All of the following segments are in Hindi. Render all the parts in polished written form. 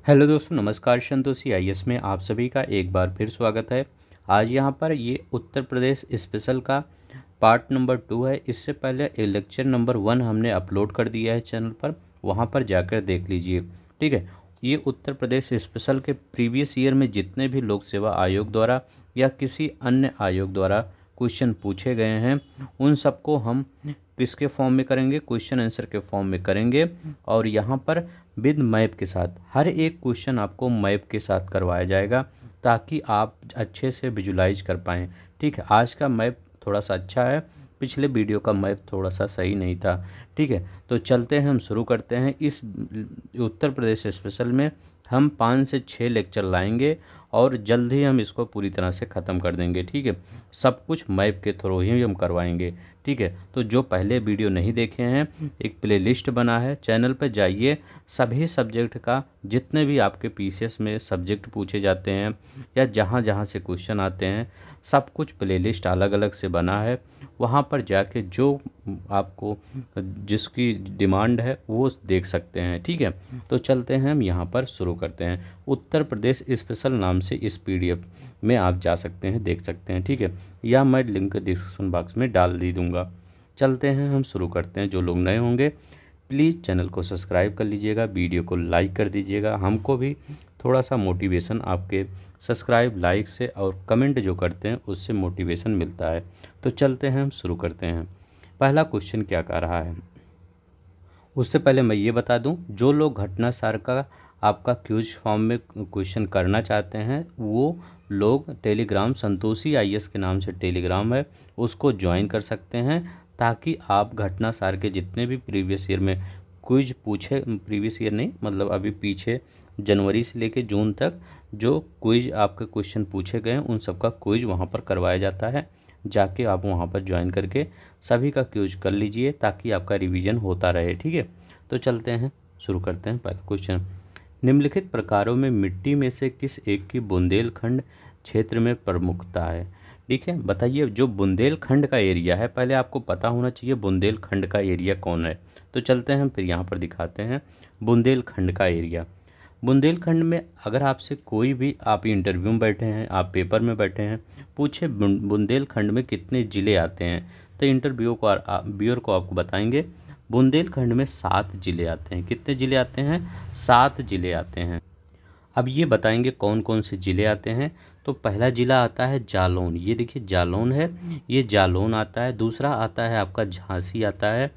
हेलो दोस्तों, नमस्कार। संतोषी आईएएस में आप सभी का एक बार फिर स्वागत है। आज यहाँ पर ये उत्तर प्रदेश स्पेशल का पार्ट नंबर 2 है। इससे पहले लेक्चर नंबर 1 हमने अपलोड कर दिया है चैनल पर, वहाँ पर जाकर देख लीजिए। ठीक है, ये उत्तर प्रदेश स्पेशल के प्रीवियस ईयर में जितने भी लोक सेवा आयोग द्वारा या किसी अन्य आयोग द्वारा क्वेश्चन पूछे गए हैं, उन सबको हम किसके फॉर्म में करेंगे, क्वेश्चन आंसर के फॉर्म में करेंगे। और यहाँ पर विद मैप के साथ हर एक क्वेश्चन आपको मैप के साथ करवाया जाएगा, ताकि आप अच्छे से विजुलाइज कर पाएँ। ठीक है, आज का मैप थोड़ा सा अच्छा है, पिछले वीडियो का मैप थोड़ा सा सही नहीं था। ठीक है, तो चलते हैं, हम शुरू करते हैं। इस उत्तर प्रदेश स्पेशल में हम 5 से 6 लेक्चर लाएंगे और जल्द ही हम इसको पूरी तरह से ख़त्म कर देंगे। ठीक है, सब कुछ मैप के थ्रू ही हम करवाएंगे। ठीक है, तो जो पहले वीडियो नहीं देखे हैं, एक प्लेलिस्ट बना है, चैनल पर जाइए। सभी सब्जेक्ट का जितने भी आपके पीसीएस में सब्जेक्ट पूछे जाते हैं या जहाँ जहाँ से क्वेश्चन आते हैं, सब कुछ प्लेलिस्ट अलग अलग से बना है। वहाँ पर जाके जो आपको जिसकी डिमांड है वो देख सकते हैं। ठीक है, तो चलते हैं, हम यहाँ पर शुरू करते हैं। उत्तर प्रदेश स्पेशल नाम से इस पीडीएफ में आप जा सकते हैं, देख सकते हैं। ठीक है, या मैं लिंक डिस्क्रिप्शन बॉक्स में डाल दी दूँगा। चलते हैं, हम शुरू करते हैं। जो लोग नए होंगे प्लीज़ चैनल को सब्सक्राइब कर लीजिएगा, वीडियो को लाइक कर दीजिएगा। हमको भी थोड़ा सा मोटिवेशन आपके सब्सक्राइब, लाइक से और कमेंट जो करते हैं उससे मोटिवेशन मिलता है। तो चलते हैं, हम शुरू करते हैं। पहला क्वेश्चन क्या कह रहा है, उससे पहले मैं ये बता दूं, जो लोग घटना सार का आपका क्यूज फॉर्म में क्वेश्चन करना चाहते हैं, वो लोग टेलीग्राम, संतोषी आईएएस के नाम से टेलीग्राम है, उसको ज्वाइन कर सकते हैं, ताकि आप घटना सार के जितने भी प्रीवियस ईयर में क्विज पूछे, प्रीवियस ईयर नहीं मतलब अभी पीछे जनवरी से लेके जून तक जो क्विज आपके क्वेश्चन पूछे गए हैं, उन सब का क्विज वहाँ पर करवाया जाता है। जाके आप वहाँ पर ज्वाइन करके सभी का क्यूज कर लीजिए, ताकि आपका रिवीजन होता रहे। ठीक है, तो चलते हैं, शुरू करते हैं। पहला क्वेश्चन, निम्नलिखित प्रकारों में मिट्टी में से किस एक की बुंदेलखंड क्षेत्र में प्रमुखता है। ठीक है, बताइए, जो बुंदेलखंड का एरिया है, पहले आपको पता होना चाहिए बुंदेलखंड का एरिया कौन है। तो चलते हैं, फिर यहाँ पर दिखाते हैं बुंदेलखंड का एरिया। बुंदेलखंड में अगर आपसे कोई भी, आप इंटरव्यू में बैठे हैं, आप पेपर में बैठे हैं, पूछे बुंदेलखंड में कितने ज़िले आते हैं, तो व्यूअर को आपको बताएंगे बुंदेलखंड में 7 ज़िले आते हैं। कितने ज़िले आते हैं? 7 ज़िले आते हैं। अब ये बताएंगे कौन कौन से ज़िले आते हैं। तो पहला ज़िला आता है जालौन, ये देखिए जालौन है, ये जालौन आता है। दूसरा आता है आपका झांसी आता है।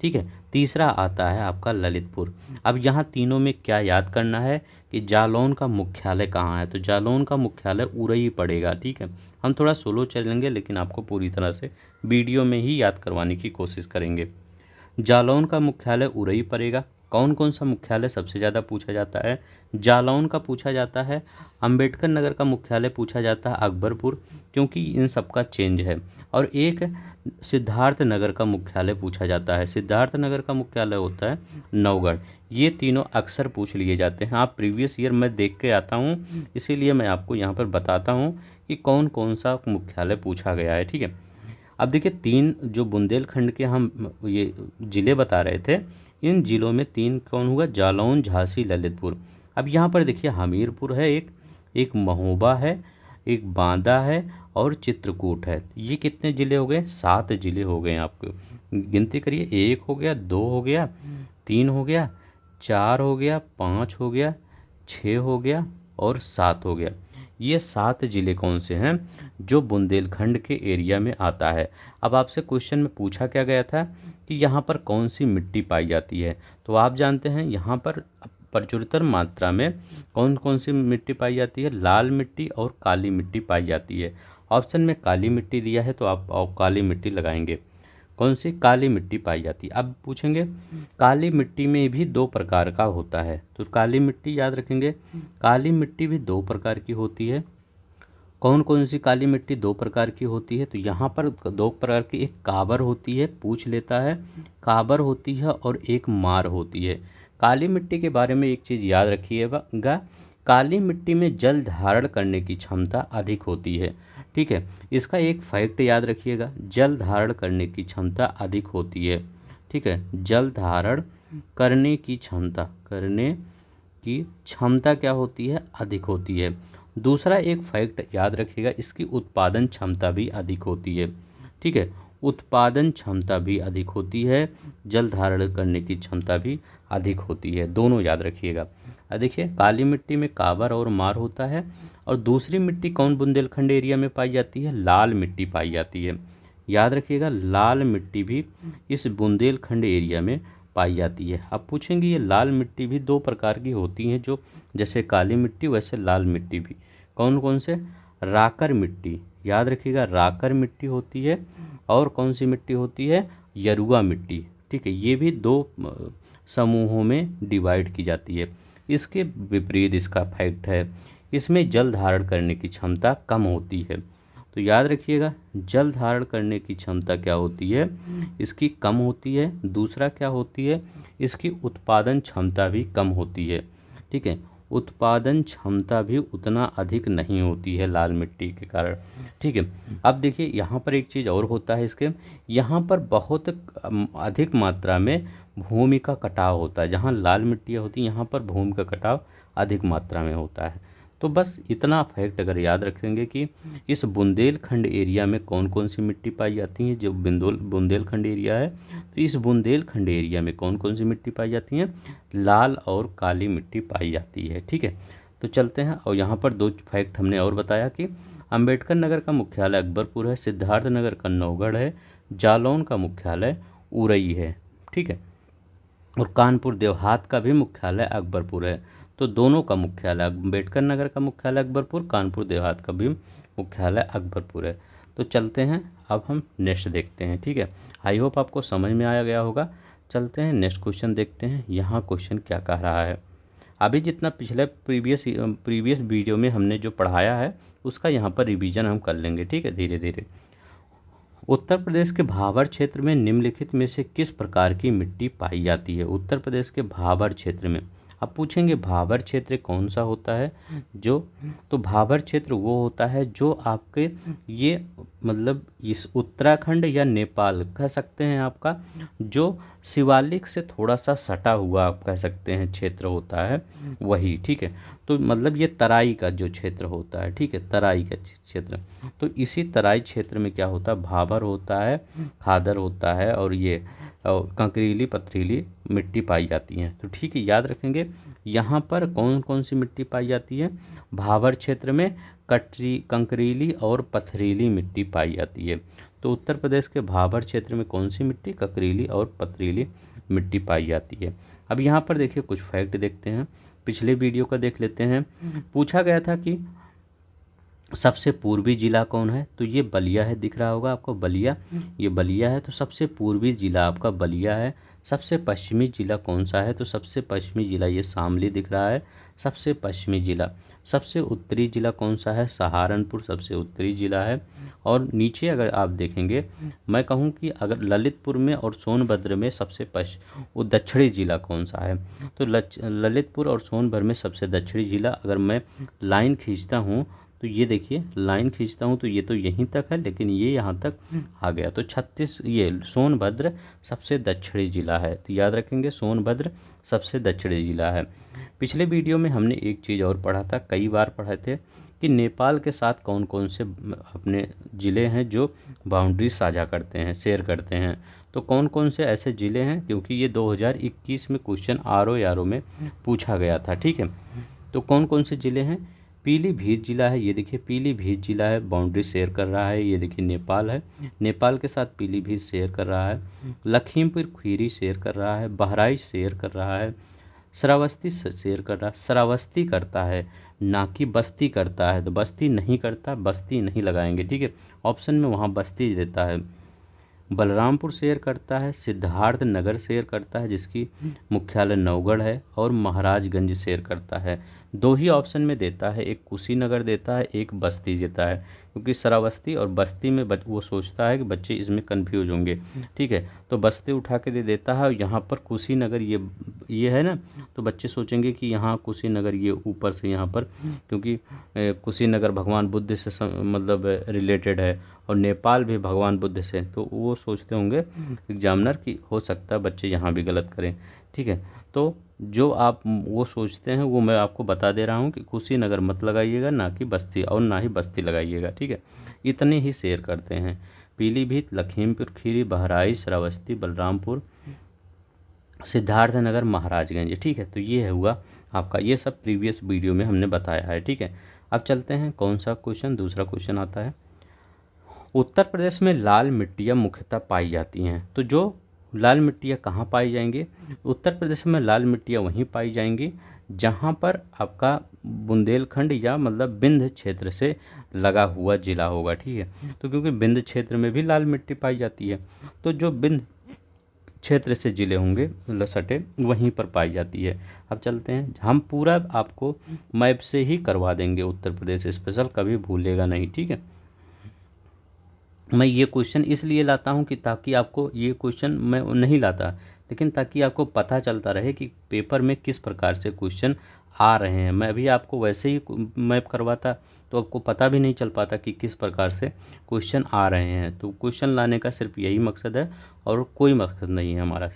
ठीक है, तीसरा आता है आपका ललितपुर। अब यहाँ तीनों में क्या याद करना है कि जालौन का मुख्यालय कहाँ है, तो जालौन का मुख्यालय उरई पड़ेगा। ठीक है, हम थोड़ा सोलो चलेंगे, लेकिन आपको पूरी तरह से वीडियो में ही याद करवाने की कोशिश करेंगे। जालौन का मुख्यालय उरई पड़ेगा। कौन कौन सा मुख्यालय सबसे ज़्यादा पूछा जाता है? जालौन का पूछा जाता है। अंबेडकर नगर का मुख्यालय पूछा जाता है अकबरपुर, क्योंकि इन सब का चेंज है। और एक सिद्धार्थ नगर का मुख्यालय पूछा जाता है। सिद्धार्थ नगर का मुख्यालय होता है नवगढ़। ये तीनों अक्सर पूछ लिए जाते हैं। आप प्रीवियस ईयर मैं देख के आता हूँ, इसीलिए मैं आपको यहाँ पर बताता हूँ कि कौन कौन सा मुख्यालय पूछा गया है। ठीक है, अब देखिए, 3 जो बुंदेलखंड के हम ये ज़िले बता रहे थे, इन ज़िलों में 3 कौन हुआ? जालौन, झांसी, ललितपुर। अब यहाँ पर देखिए हमीरपुर है, एक महोबा है, एक बांदा है और चित्रकूट है। ये कितने ज़िले हो गए? 7 ज़िले हो गए। आपको गिनती करिए, 1 हो गया, 2 हो गया, 3 हो गया, 4 हो गया, 5 हो गया, 6 हो गया और 7 हो गया। ये 7 ज़िले कौन से हैं जो बुंदेलखंड के एरिया में आता है। अब आपसे क्वेश्चन में पूछा क्या गया था कि यहाँ पर कौन सी मिट्टी पाई जाती है, तो आप जानते हैं यहाँ पर प्रचुरतर मात्रा में कौन कौन सी मिट्टी पाई जाती है? लाल मिट्टी और काली मिट्टी पाई जाती है। ऑप्शन में काली मिट्टी दिया है, तो आप काली मिट्टी लगाएंगे। कौन सी? काली मिट्टी पाई जाती है। अब पूछेंगे काली मिट्टी में भी 2 प्रकार का होता है, तो काली मिट्टी याद रखेंगे, काली मिट्टी भी 2 प्रकार की होती है। कौन कौन सी काली मिट्टी 2 प्रकार की होती है? तो यहाँ पर 2 प्रकार की, एक काबर होती है, पूछ लेता है, काबर होती है और एक मार होती है। काली मिट्टी के बारे में एक चीज़ याद रखिएगा, काली मिट्टी में जल धारण करने की क्षमता अधिक होती है। ठीक है, इसका एक फैक्ट याद रखिएगा, जल धारण करने की क्षमता अधिक होती है। ठीक है, जल धारण करने की क्षमता, करने की क्षमता क्या होती है, अधिक होती है। दूसरा एक फैक्ट याद रखिएगा, इसकी उत्पादन क्षमता भी अधिक होती है। ठीक है, उत्पादन क्षमता भी अधिक होती है, जल धारण करने की क्षमता भी अधिक होती है, दोनों याद रखिएगा। देखिए काली मिट्टी में काबर और मार होता है। और दूसरी मिट्टी कौन बुंदेलखंड एरिया में पाई जाती है, लाल मिट्टी पाई जाती है। याद रखिएगा लाल मिट्टी भी इस बुंदेलखंड एरिया में पाई जाती है। अब पूछेंगे ये लाल मिट्टी भी दो प्रकार की होती हैं, जो जैसे काली मिट्टी वैसे लाल मिट्टी भी। कौन कौन से, राकर मिट्टी, याद रखिएगा राकर मिट्टी होती है, और कौन सी मिट्टी होती है, यरुआ मिट्टी। ठीक है, ये भी दो समूहों में डिवाइड की जाती है। इसके विपरीत इसका फैक्ट है, इसमें जल धारण करने की क्षमता कम होती है। तो याद रखिएगा जल धारण करने की क्षमता क्या होती है, इसकी कम होती है। दूसरा क्या होती है, इसकी उत्पादन क्षमता भी कम होती है। ठीक है, उत्पादन क्षमता भी उतना अधिक नहीं होती है लाल मिट्टी के कारण। ठीक है, अब देखिए यहाँ पर एक चीज़ और होता है इसके, यहाँ पर बहुत अधिक मात्रा में भूमि का कटाव होता है। जहाँ लाल मिट्टियाँ होती हैं यहाँ पर भूमि का कटाव अधिक मात्रा में होता है। तो बस इतना फैक्ट अगर याद रखेंगे कि इस बुंदेलखंड एरिया में कौन कौन सी मिट्टी पाई जाती है, जो बुंदेलखंड एरिया है, तो इस बुंदेलखंड एरिया में कौन कौन सी मिट्टी पाई जाती है, लाल और काली मिट्टी पाई जाती है। ठीक है, तो चलते हैं। और यहाँ पर दो फैक्ट हमने और बताया कि अंबेडकर नगर का मुख्यालय अकबरपुर है, सिद्धार्थ नगर का नौगढ़ है, जालौन का मुख्यालय उरई है। ठीक है, और कानपुर देवहात का भी मुख्यालय अकबरपुर है। तो दोनों का मुख्यालय, अम्बेडकर नगर का मुख्यालय अकबरपुर, कानपुर देवहात का भी मुख्यालय अकबरपुर है। तो चलते हैं, अब हम नेक्स्ट देखते हैं। ठीक है, आई होप आपको समझ में आया गया होगा। चलते हैं नेक्स्ट क्वेश्चन देखते हैं, यहाँ क्वेश्चन क्या कह रहा है। अभी जितना पिछले प्रीवियस वीडियो में हमने जो पढ़ाया है उसका यहाँ पर रिवीजन हम कर लेंगे। ठीक है, धीरे धीरे। उत्तर प्रदेश के भाबर क्षेत्र में निम्नलिखित में से किस प्रकार की मिट्टी पाई जाती है। उत्तर प्रदेश के भाबर क्षेत्र में, अब पूछेंगे भाबर क्षेत्र कौन सा होता है, जो, तो भाबर क्षेत्र वो होता है जो आपके ये मतलब इस उत्तराखंड या नेपाल कह सकते हैं आपका, जो शिवालिक से थोड़ा सा सटा हुआ आप कह सकते हैं क्षेत्र होता है वही। ठीक है, तो मतलब ये तराई का जो क्षेत्र होता है, ठीक है, तराई का क्षेत्र, तो इसी तराई क्षेत्र में क्या होता है, भाबर होता है, खादर होता है, और ये कंकरीली पथरीली मिट्टी पाई जाती हैं। तो ठीक है, याद रखेंगे यहाँ पर कौन कौन सी मिट्टी पाई जाती है, भाबर क्षेत्र में कंकरीली और पथरीली मिट्टी पाई जाती है। तो उत्तर प्रदेश के भाबर क्षेत्र में कौन सी मिट्टी, कंकरीली और पथरीली मिट्टी पाई जाती है। अब यहाँ पर देखिए कुछ फैक्ट देखते हैं, पिछले वीडियो का देख लेते हैं। पूछा गया था कि सबसे पूर्वी जिला कौन है, तो ये बलिया है, दिख रहा होगा आपको बलिया, ये बलिया है, तो सबसे पूर्वी जिला आपका बलिया है। सबसे पश्चिमी जिला कौन सा है, तो सबसे पश्चिमी जिला ये शामली दिख रहा है, सबसे पश्चिमी जिला। सबसे उत्तरी जिला कौन सा है, सहारनपुर सबसे उत्तरी जिला है। और नीचे अगर आप देखेंगे, मैं कहूँ कि अगर ललितपुर में और सोनभद्र में सबसे वो दक्षिणी जिला कौन सा है, तो ललितपुर और सोनभद्र में सबसे दक्षिणी जिला, अगर मैं लाइन खींचता हूँ तो ये देखिए लाइन खींचता हूँ तो ये तो यहीं तक है, लेकिन ये यहाँ तक आ गया, तो ये सोनभद्र सबसे दक्षिणी जिला है। तो याद रखेंगे सोनभद्र सबसे दक्षिणी जिला है। पिछले वीडियो में हमने एक चीज़ और पढ़ा था, कई बार पढ़े थे, कि नेपाल के साथ कौन कौन से अपने ज़िले हैं जो बाउंड्री साझा करते हैं, शेयर करते हैं। तो कौन कौन से ऐसे ज़िले हैं, क्योंकि ये 2021 में क्वेश्चन RO में पूछा गया था। ठीक है, तो कौन कौन से ज़िले हैं, पीलीभीत जिला है, ये देखिए पीलीभीत जिला है, बाउंड्री शेयर कर रहा है, ये देखिए नेपाल है, नेपाल के साथ पीलीभीत शेयर कर रहा है। लखीमपुर खीरी शेयर कर रहा है, बहराइच शेयर कर रहा है, श्रावस्ती शेयर कर रहा है, श्रावस्ती करता है ना कि बस्ती करता है, तो बस्ती नहीं करता, बस्ती नहीं लगाएंगे। ठीक है, ऑप्शन में वहाँ बस्ती देता है। बलरामपुर शेयर करता है, सिद्धार्थ नगर शेयर करता है जिसकी मुख्यालय नौगढ़ है, और महाराजगंज शेयर करता है। दो ही ऑप्शन में देता है, एक कुशीनगर देता है, एक बस्ती देता है, क्योंकि श्रावस्ती और बस्ती में वो सोचता है कि बच्चे इसमें कंफ्यूज होंगे। ठीक है, तो बस्ती उठा के दे देता है, और यहाँ पर कुशीनगर ये है ना, तो बच्चे सोचेंगे कि यहाँ कुशीनगर ये ऊपर से यहाँ पर, क्योंकि कुशीनगर भगवान बुद्ध से मतलब रिलेटेड है, और नेपाल भी भगवान बुद्ध से, तो वो सोचते होंगे एग्जामिनर कि हो सकता है बच्चे यहाँ भी गलत करें। ठीक है, तो जो आप वो सोचते हैं वो मैं आपको बता दे रहा हूँ कि कुशीनगर मत लगाइएगा, ना कि बस्ती, और ना ही बस्ती लगाइएगा, ठीक है। इतने ही शेयर करते हैं। पीलीभीत, लखीमपुर खीरी, बहराइच, श्रावस्ती, बलरामपुर, सिद्धार्थनगर, महाराजगंज, ठीक है। तो ये हुआ आपका, ये सब प्रीवियस वीडियो में हमने बताया है, ठीक है। अब चलते हैं कौन सा क्वेश्चन, दूसरा क्वेश्चन आता है। उत्तर प्रदेश में लाल मिट्टियाँ मुख्यतः पाई जाती हैं। तो जो लाल मिट्टियाँ कहाँ पाई जाएंगी? उत्तर प्रदेश में लाल मिट्टियाँ वहीं पाई जाएंगी जहाँ पर आपका बुंदेलखंड या मतलब विंध्य क्षेत्र से लगा हुआ जिला होगा, ठीक है। तो क्योंकि विंध्य क्षेत्र में भी लाल मिट्टी पाई जाती है, तो जो विंध्य क्षेत्र से जिले होंगे लसटे वहीं पर पाई जाती है। अब चलते हैं, हम पूरा आपको मैप से ही करवा देंगे उत्तर प्रदेश स्पेशल, कभी भूलेगा नहीं, ठीक है। मैं ये क्वेश्चन इसलिए लाता हूँ कि ताकि आपको, ये क्वेश्चन मैं नहीं लाता लेकिन ताकि आपको पता चलता रहे कि पेपर में किस प्रकार से क्वेश्चन आ रहे हैं। मैं अभी आपको वैसे ही मैप करवाता तो आपको पता भी नहीं चल पाता कि किस प्रकार से क्वेश्चन आ रहे हैं। तो क्वेश्चन लाने का सिर्फ यही मकसद है और कोई मकसद नहीं है हमारा,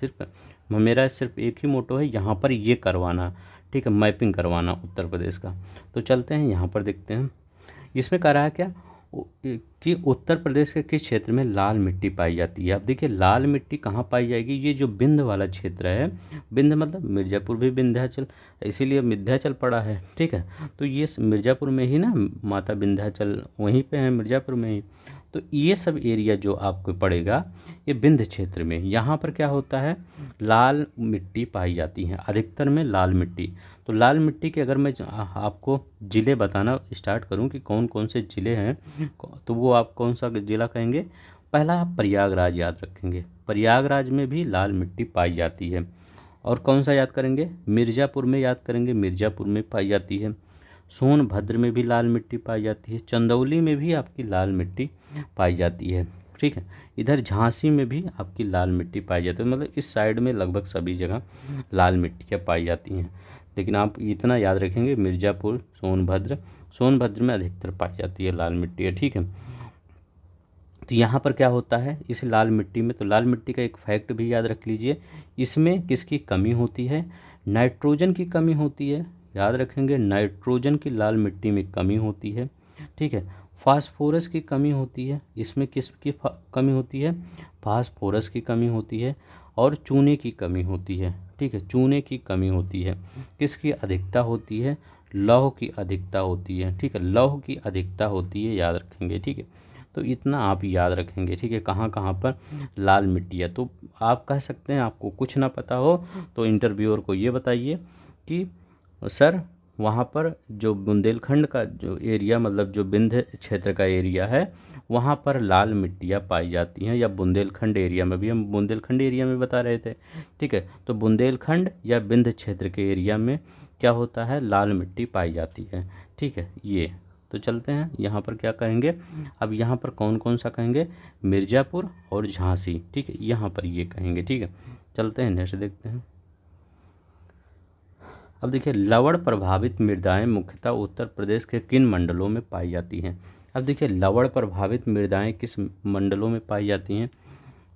मेरा सिर्फ एक ही मोटो है, यहाँ पर ये करवाना, ठीक है, मैपिंग करवाना उत्तर प्रदेश का। तो चलते हैं यहाँ पर देखते हैं, इसमें कह रहा है क्या कि उत्तर प्रदेश के किस क्षेत्र में लाल मिट्टी पाई जाती है। अब देखिए लाल मिट्टी कहाँ पाई जाएगी, ये जो विंध्य वाला क्षेत्र है, विंध्य मतलब मिर्ज़ापुर भी विंध्याचल, इसीलिए विंध्याचल पड़ा है, ठीक है। तो ये मिर्ज़ापुर में ही ना, माता विंध्याचल वहीं पे है मिर्ज़ापुर में ही। तो ये सब एरिया जो आपको पड़ेगा ये विंध्य क्षेत्र में, यहाँ पर क्या होता है, लाल मिट्टी पाई जाती है, अधिकतर में लाल मिट्टी। तो लाल मिट्टी के अगर मैं आपको ज़िले बताना स्टार्ट करूं कि कौन कौन से ज़िले हैं, तो वो आप कौन सा ज़िला कहेंगे? पहला आप प्रयागराज याद रखेंगे, प्रयागराज में भी लाल मिट्टी पाई जाती है। और कौन सा याद करेंगे? मिर्ज़ापुर में याद करेंगे, मिर्ज़ापुर में पाई जाती है। सोनभद्र में भी लाल मिट्टी पाई जाती है, चंदौली में भी आपकी लाल मिट्टी पाई जाती है, ठीक है। इधर झांसी में भी आपकी लाल मिट्टी पाई जाती है, मतलब इस साइड में लगभग सभी जगह लाल मिट्टियाँ पाई जाती हैं। लेकिन आप इतना याद रखेंगे, मिर्ज़ापुर, सोनभद्र, सोनभद्र में अधिकतर पाई जाती है लाल मिट्टी है, ठीक है। तो यहाँ पर क्या होता है इस लाल मिट्टी में, तो लाल मिट्टी का एक फैक्ट भी याद रख लीजिए, इसमें किसकी कमी होती है? नाइट्रोजन की कमी होती है, याद रखेंगे, नाइट्रोजन की लाल मिट्टी में कमी होती है, ठीक है। फास्फोरस की कमी होती है, इसमें किसकी कमी होती है? फास्फोरस की कमी होती है, और चूने की कमी होती है, ठीक है, चूने की कमी होती है। किसकी अधिकता होती है? लौह की अधिकता होती है, ठीक है, लौह की अधिकता होती है, याद रखेंगे, ठीक है। तो इतना आप याद रखेंगे, ठीक है, कहाँ कहाँ पर लाल मिट्टी है। तो आप कह सकते हैं आपको कुछ ना पता हो तो इंटरव्यूअर को ये बताइए कि सर वहाँ पर जो बुंदेलखंड का जो एरिया, मतलब जो विंध्य क्षेत्र का एरिया है, वहाँ पर लाल मिट्टियाँ पाई जाती हैं, या बुंदेलखंड एरिया में भी, हम बुंदेलखंड एरिया में बता रहे थे, ठीक है। तो बुंदेलखंड या विंध्य क्षेत्र के एरिया में क्या होता है, लाल मिट्टी पाई जाती है, ठीक है। ये तो चलते हैं यहाँ पर क्या कहेंगे, अब यहाँ पर कौन कौन सा कहेंगे? मिर्ज़ापुर और झांसी, ठीक है, यहाँ पर ये कहेंगे, ठीक है। चलते हैं नेक्स्ट देखते हैं। अब देखिए लवण प्रभावित मृदाएं मुख्यतः उत्तर प्रदेश के किन मंडलों में पाई जाती हैं? अब देखिए लवण प्रभावित मृदाएं किस मंडलों में पाई जाती हैं?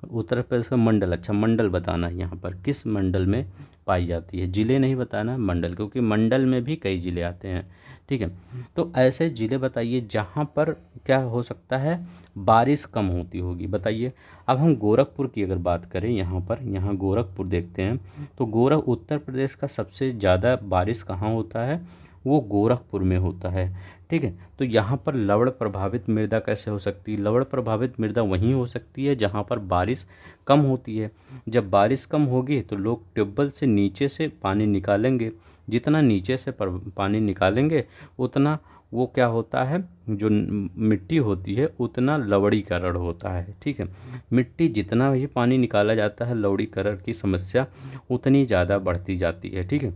उत्तर प्रदेश का मंडल, अच्छा मंडल बताना है, यहाँ पर किस मंडल में पाई जाती है, ज़िले नहीं बताना, मंडल, क्योंकि मंडल में भी कई ज़िले आते हैं, ठीक है। तो ऐसे ज़िले बताइए जहाँ पर क्या हो सकता है, बारिश कम होती होगी, बताइए। अब हम गोरखपुर की अगर बात करें, यहाँ पर, यहाँ गोरखपुर देखते हैं, तो उत्तर प्रदेश का सबसे ज़्यादा बारिश कहाँ होता है? वो गोरखपुर में होता है, ठीक है। तो यहाँ पर लवण प्रभावित मृदा कैसे हो सकती है? लवण प्रभावित मृदा वहीं हो सकती है जहाँ पर बारिश कम होती है। जब बारिश कम होगी तो लोग ट्यूबवेल से नीचे से पानी निकालेंगे, जितना नीचे से पानी निकालेंगे उतना वो क्या होता है, जो मिट्टी होती है उतना लवणीकरण होता है, ठीक है। मिट्टी जितना भी पानी निकाला जाता है, लवणीकरण की समस्या उतनी ज़्यादा बढ़ती जाती है, ठीक है।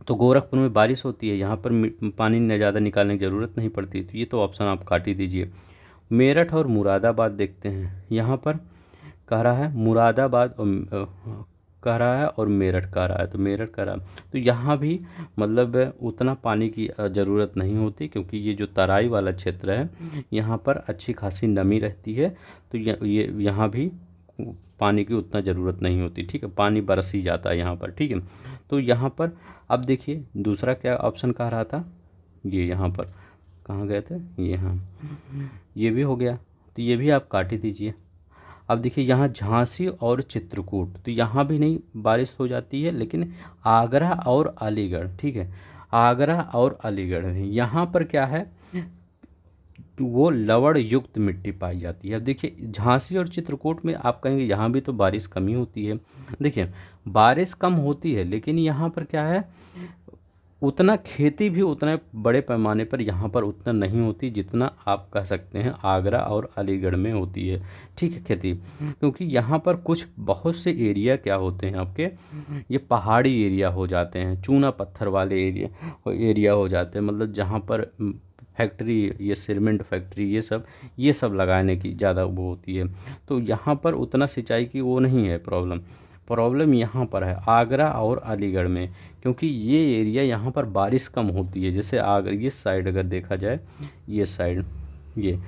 तो गोरखपुर में बारिश होती है, यहाँ पर पानी न ज़्यादा निकालने की ज़रूरत नहीं पड़ती, तो ये तो ऑप्शन आप काट ही दीजिए। मेरठ और मुरादाबाद देखते हैं, यहाँ पर कह रहा है मुरादाबाद और कह रहा है और मेरठ कह रहा है, तो मेरठ कह रहा है, तो यहाँ भी मतलब उतना पानी की ज़रूरत नहीं होती, क्योंकि ये जो तराई वाला क्षेत्र है यहाँ पर अच्छी खासी नमी रहती है, तो ये यहाँ भी पानी की उतना ज़रूरत नहीं होती, ठीक है, पानी बरस ही जाता है यहाँ पर, ठीक है। तो यहाँ पर अब देखिए दूसरा क्या ऑप्शन कह रहा था, ये यहाँ पर कहाँ गए थे, ये हाँ, ये भी हो गया, तो ये भी आप काट ही दीजिए। अब देखिए यहाँ झांसी और चित्रकूट, तो यहाँ भी नहीं बारिश हो जाती है, लेकिन आगरा और अलीगढ़, ठीक है, आगरा और अलीगढ़ में यहाँ पर क्या है, वो लवण युक्त मिट्टी पाई जाती है। अब देखिए झांसी और चित्रकूट में आप कहेंगे यहाँ भी तो बारिश कम ही होती है। देखिए बारिश कम होती है, लेकिन यहाँ पर क्या है, उतना खेती भी उतने बड़े पैमाने पर यहाँ पर उतना नहीं होती जितना आप कह सकते हैं आगरा और अलीगढ़ में होती है, ठीक है, खेती। क्योंकि यहाँ पर कुछ बहुत से एरिया क्या होते हैं आपके, ये पहाड़ी एरिया हो जाते हैं, चूना पत्थर वाले एरिया हो जाते हैं, मतलब जहाँ पर फैक्ट्री, ये सीमेंट फैक्ट्री, ये सब लगाने की ज़्यादा वो होती है। तो यहाँ पर उतना सिंचाई की वो नहीं है प्रॉब्लम। प्रॉब्लम यहाँ पर है आगरा और अलीगढ़ में, क्योंकि ये एरिया यहाँ पर बारिश कम होती है। जैसे आगरा ये साइड अगर देखा जाए, ये साइड, ये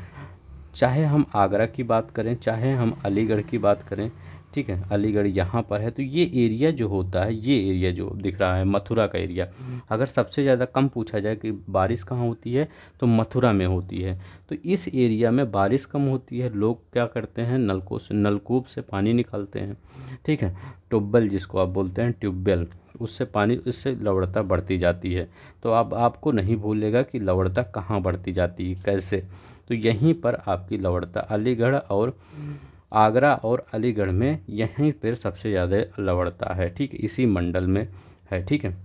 चाहे हम आगरा की बात करें चाहे हम अलीगढ़ की बात करें, ठीक है, अलीगढ़ यहाँ पर है, तो ये एरिया जो होता है, ये एरिया जो दिख रहा है मथुरा का एरिया, अगर सबसे ज़्यादा कम पूछा जाए कि बारिश कहाँ होती है तो मथुरा में होती है। तो इस एरिया में बारिश कम होती है, लोग क्या करते हैं, नलकूप से पानी निकालते हैं, ठीक है, ट्यूबवेल जिसको आप बोलते हैं, ट्यूबवेल, उससे पानी, इससे लवणता बढ़ती जाती है। तो अब आपको नहीं भूलेगा कि लवणता कहाँ बढ़ती जाती है, कैसे, तो यहीं पर आपकी लवणता अलीगढ़ और आगरा और अलीगढ़ में यहीं पर सबसे ज़्यादा लवणता है, ठीक है, इसी मंडल में है, ठीक है।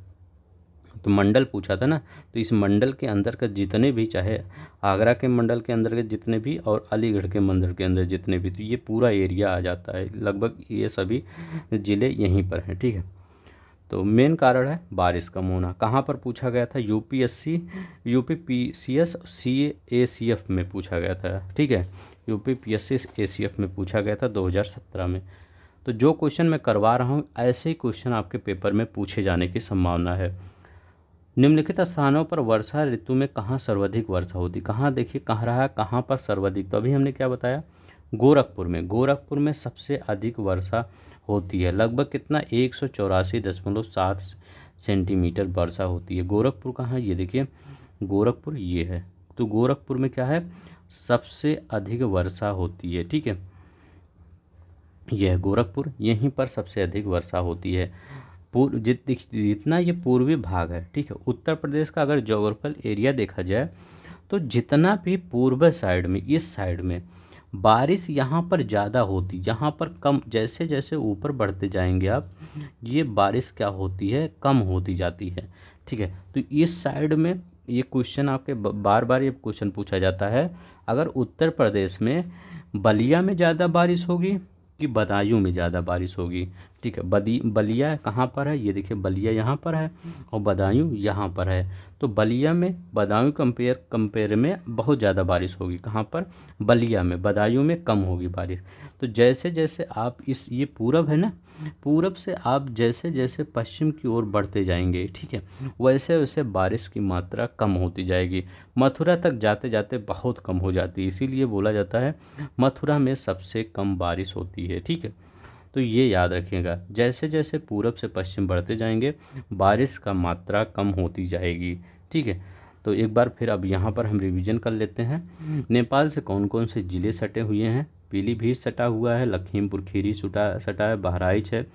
तो मंडल पूछा था ना, तो इस मंडल के अंदर का जितने भी, चाहे आगरा के मंडल के अंदर के जितने भी और अलीगढ़ के मंडल के अंदर जितने भी, तो ये पूरा एरिया आ जाता है, लगभग ये सभी ज़िले यहीं पर हैं, ठीक है। तो मेन कारण है बारिश कम होना। कहाँ पर पूछा गया था, यूपीएससी, यूपीपीसीएस CACF में पूछा गया था, ठीक है, यूपीपीएससी ACF में पूछा गया था 2017 में। तो जो क्वेश्चन मैं करवा रहा हूँ ऐसे ही क्वेश्चन आपके पेपर में पूछे जाने की संभावना है। निम्नलिखित स्थानों पर वर्षा ऋतु में कहाँ सर्वाधिक वर्षा होती, कहाँ देखिए कहाँ रहा, कहाँ पर सर्वाधिक, तो अभी हमने क्या बताया, गोरखपुर में सबसे अधिक वर्षा होती है, लगभग कितना, 184.7 सेंटीमीटर वर्षा होती है। गोरखपुर कहाँ है, ये देखिए गोरखपुर ये है, तो गोरखपुर में क्या है, सबसे अधिक वर्षा होती है, ठीक है, यह है गोरखपुर, यहीं पर सबसे अधिक वर्षा होती है। जितना ये पूर्वी भाग है, ठीक है, उत्तर प्रदेश का अगर जोग्राफिकल एरिया देखा जाए तो जितना भी पूर्व साइड में, इस साइड में बारिश यहाँ पर ज़्यादा होती, यहाँ पर कम, जैसे जैसे ऊपर बढ़ते जाएंगे आप, ये बारिश क्या होती है, कम होती जाती है, ठीक है। तो इस साइड में ये क्वेश्चन आपके बार बार ये क्वेश्चन पूछा जाता है, अगर उत्तर प्रदेश में बलिया में ज़्यादा बारिश होगी कि बदायूं में ज़्यादा बारिश होगी, ठीक है, बलिया कहाँ पर है, ये देखिए बलिया यहाँ पर है और बदायूं यहाँ पर है, तो बलिया में बदायूं कंपेयर में बहुत ज़्यादा बारिश होगी, कहाँ पर, बलिया में, बदायूं में कम होगी बारिश। तो जैसे जैसे आप ये पूरब है ना, पूरब से आप जैसे जैसे पश्चिम की ओर बढ़ते जाएंगे, ठीक है, वैसे वैसे बारिश की मात्रा कम होती जाएगी, मथुरा तक जाते जाते बहुत कम हो जाती है, इसीलिए बोला जाता है मथुरा में सबसे कम बारिश होती है, ठीक है। तो ये याद रखिएगा, जैसे जैसे पूरब से पश्चिम बढ़ते जाएंगे बारिश का मात्रा कम होती जाएगी, ठीक है। तो एक बार फिर अब यहाँ पर हम रिवीजन कर लेते हैं। नेपाल से कौन कौन से ज़िले सटे हुए हैं, पीलीभीत सटा हुआ है, लखीमपुर खीरी सटा है, बहराइच है,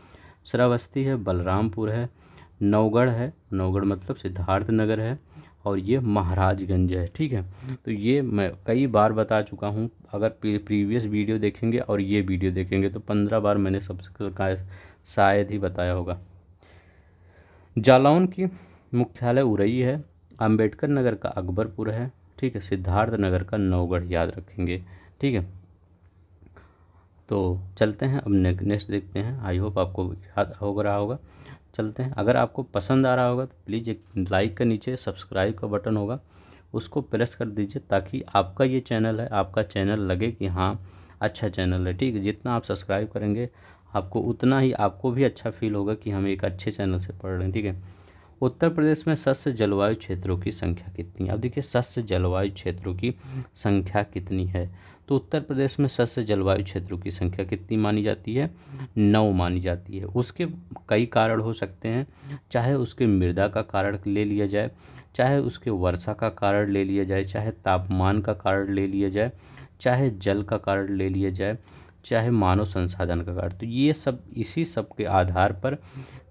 श्रावस्ती है, बलरामपुर है, नौगढ़ है, नौगढ़ मतलब सिद्धार्थ नगर है, और ये महाराजगंज है, ठीक है। तो ये मैं कई बार बता चुका हूँ, अगर प्रीवियस वीडियो देखेंगे और ये वीडियो देखेंगे तो 15 बार मैंने सबसे शायद ही बताया होगा। जालौन की मुख्यालय उरई है, अंबेडकर नगर का अकबरपुर है, ठीक है, सिद्धार्थ नगर का नौगढ़ याद रखेंगे, ठीक है। तो चलते हैं अब नेक्स्ट देखते हैं, आई होप आपको याद हो रहा होगा। चलते हैं, अगर आपको पसंद आ रहा होगा तो प्लीज़ एक लाइक का नीचे सब्सक्राइब का बटन होगा उसको प्रेस कर दीजिए, ताकि आपका ये चैनल है, आपका चैनल लगे कि हाँ अच्छा चैनल है, ठीक है। जितना आप सब्सक्राइब करेंगे आपको उतना ही आपको भी अच्छा फील होगा कि हम एक अच्छे चैनल से पढ़ रहे हैं, ठीक है। उत्तर प्रदेश में सस्य जलवायु क्षेत्रों की संख्या कितनी है, अब देखिए सस्य जलवायु क्षेत्रों की संख्या कितनी है, तो उत्तर प्रदेश में सस्य जलवायु क्षेत्रों की संख्या कितनी मानी जाती है? 9 मानी जाती है। उसके कई कारण हो सकते हैं, चाहे उसके मृदा का कारण ले लिया जाए, चाहे उसके वर्षा का कारण ले लिया जाए, चाहे तापमान का कारण ले लिया जाए, चाहे जल का कारण ले लिया जाए, चाहे मानव संसाधन का कारण। तो ये सब इसी सब के आधार पर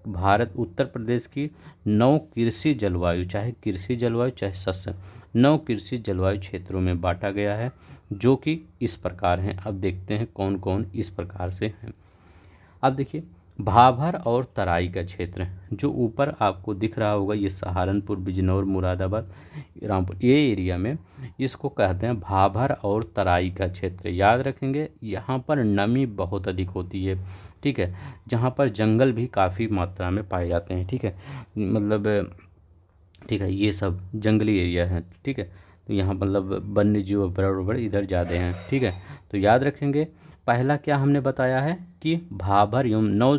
भारत उत्तर प्रदेश की 9 कृषि जलवायु, चाहे कृषि जलवायु चाहे सस्य, 9 कृषि जलवायु क्षेत्रों में बांटा गया है, जो कि इस प्रकार हैं। अब देखते हैं कौन कौन इस प्रकार से हैं। अब देखिए, भाभर और तराई का क्षेत्र जो ऊपर आपको दिख रहा होगा, ये सहारनपुर, बिजनौर, मुरादाबाद, रामपुर, ये एरिया में इसको कहते हैं भाभर और तराई का क्षेत्र। याद रखेंगे, यहाँ पर नमी बहुत अधिक होती है, ठीक है, जहाँ पर जंगल भी काफ़ी मात्रा में पाए जाते हैं, ठीक है, मतलब ठीक है, ये सब जंगली एरिया है, ठीक है। तो यहाँ मतलब वन्य जीव बड़े इधर ज़्यादा हैं, ठीक है। तो याद रखेंगे, पहला क्या हमने बताया है कि भाभर एवं 9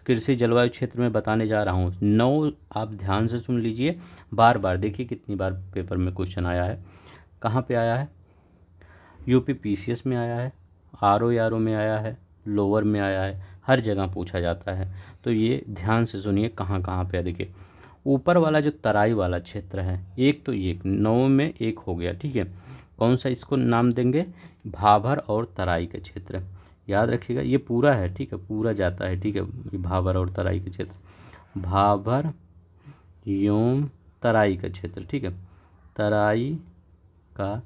कृषि जलवायु क्षेत्र में बताने जा रहा हूँ। 9 आप ध्यान से सुन लीजिए, बार बार देखिए कितनी बार पेपर में क्वेश्चन आया है। कहाँ पे आया है? यूपी पीसीएस में आया है, आरओ में आया है, लोअर में आया है, हर जगह पूछा जाता है। तो ये ध्यान से सुनिए कहाँ कहाँ पे। देखिए, ऊपर वाला जो तराई वाला क्षेत्र है, एक तो ये 9 में एक हो गया, ठीक है। कौन सा इसको नाम देंगे? भाभर और तराई का क्षेत्र। याद रखिएगा, ये पूरा है, ठीक है, पूरा जाता है, ठीक है, ये भाभर और तराई का क्षेत्र, भाभर एवं तराई का क्षेत्र, ठीक है, तराई का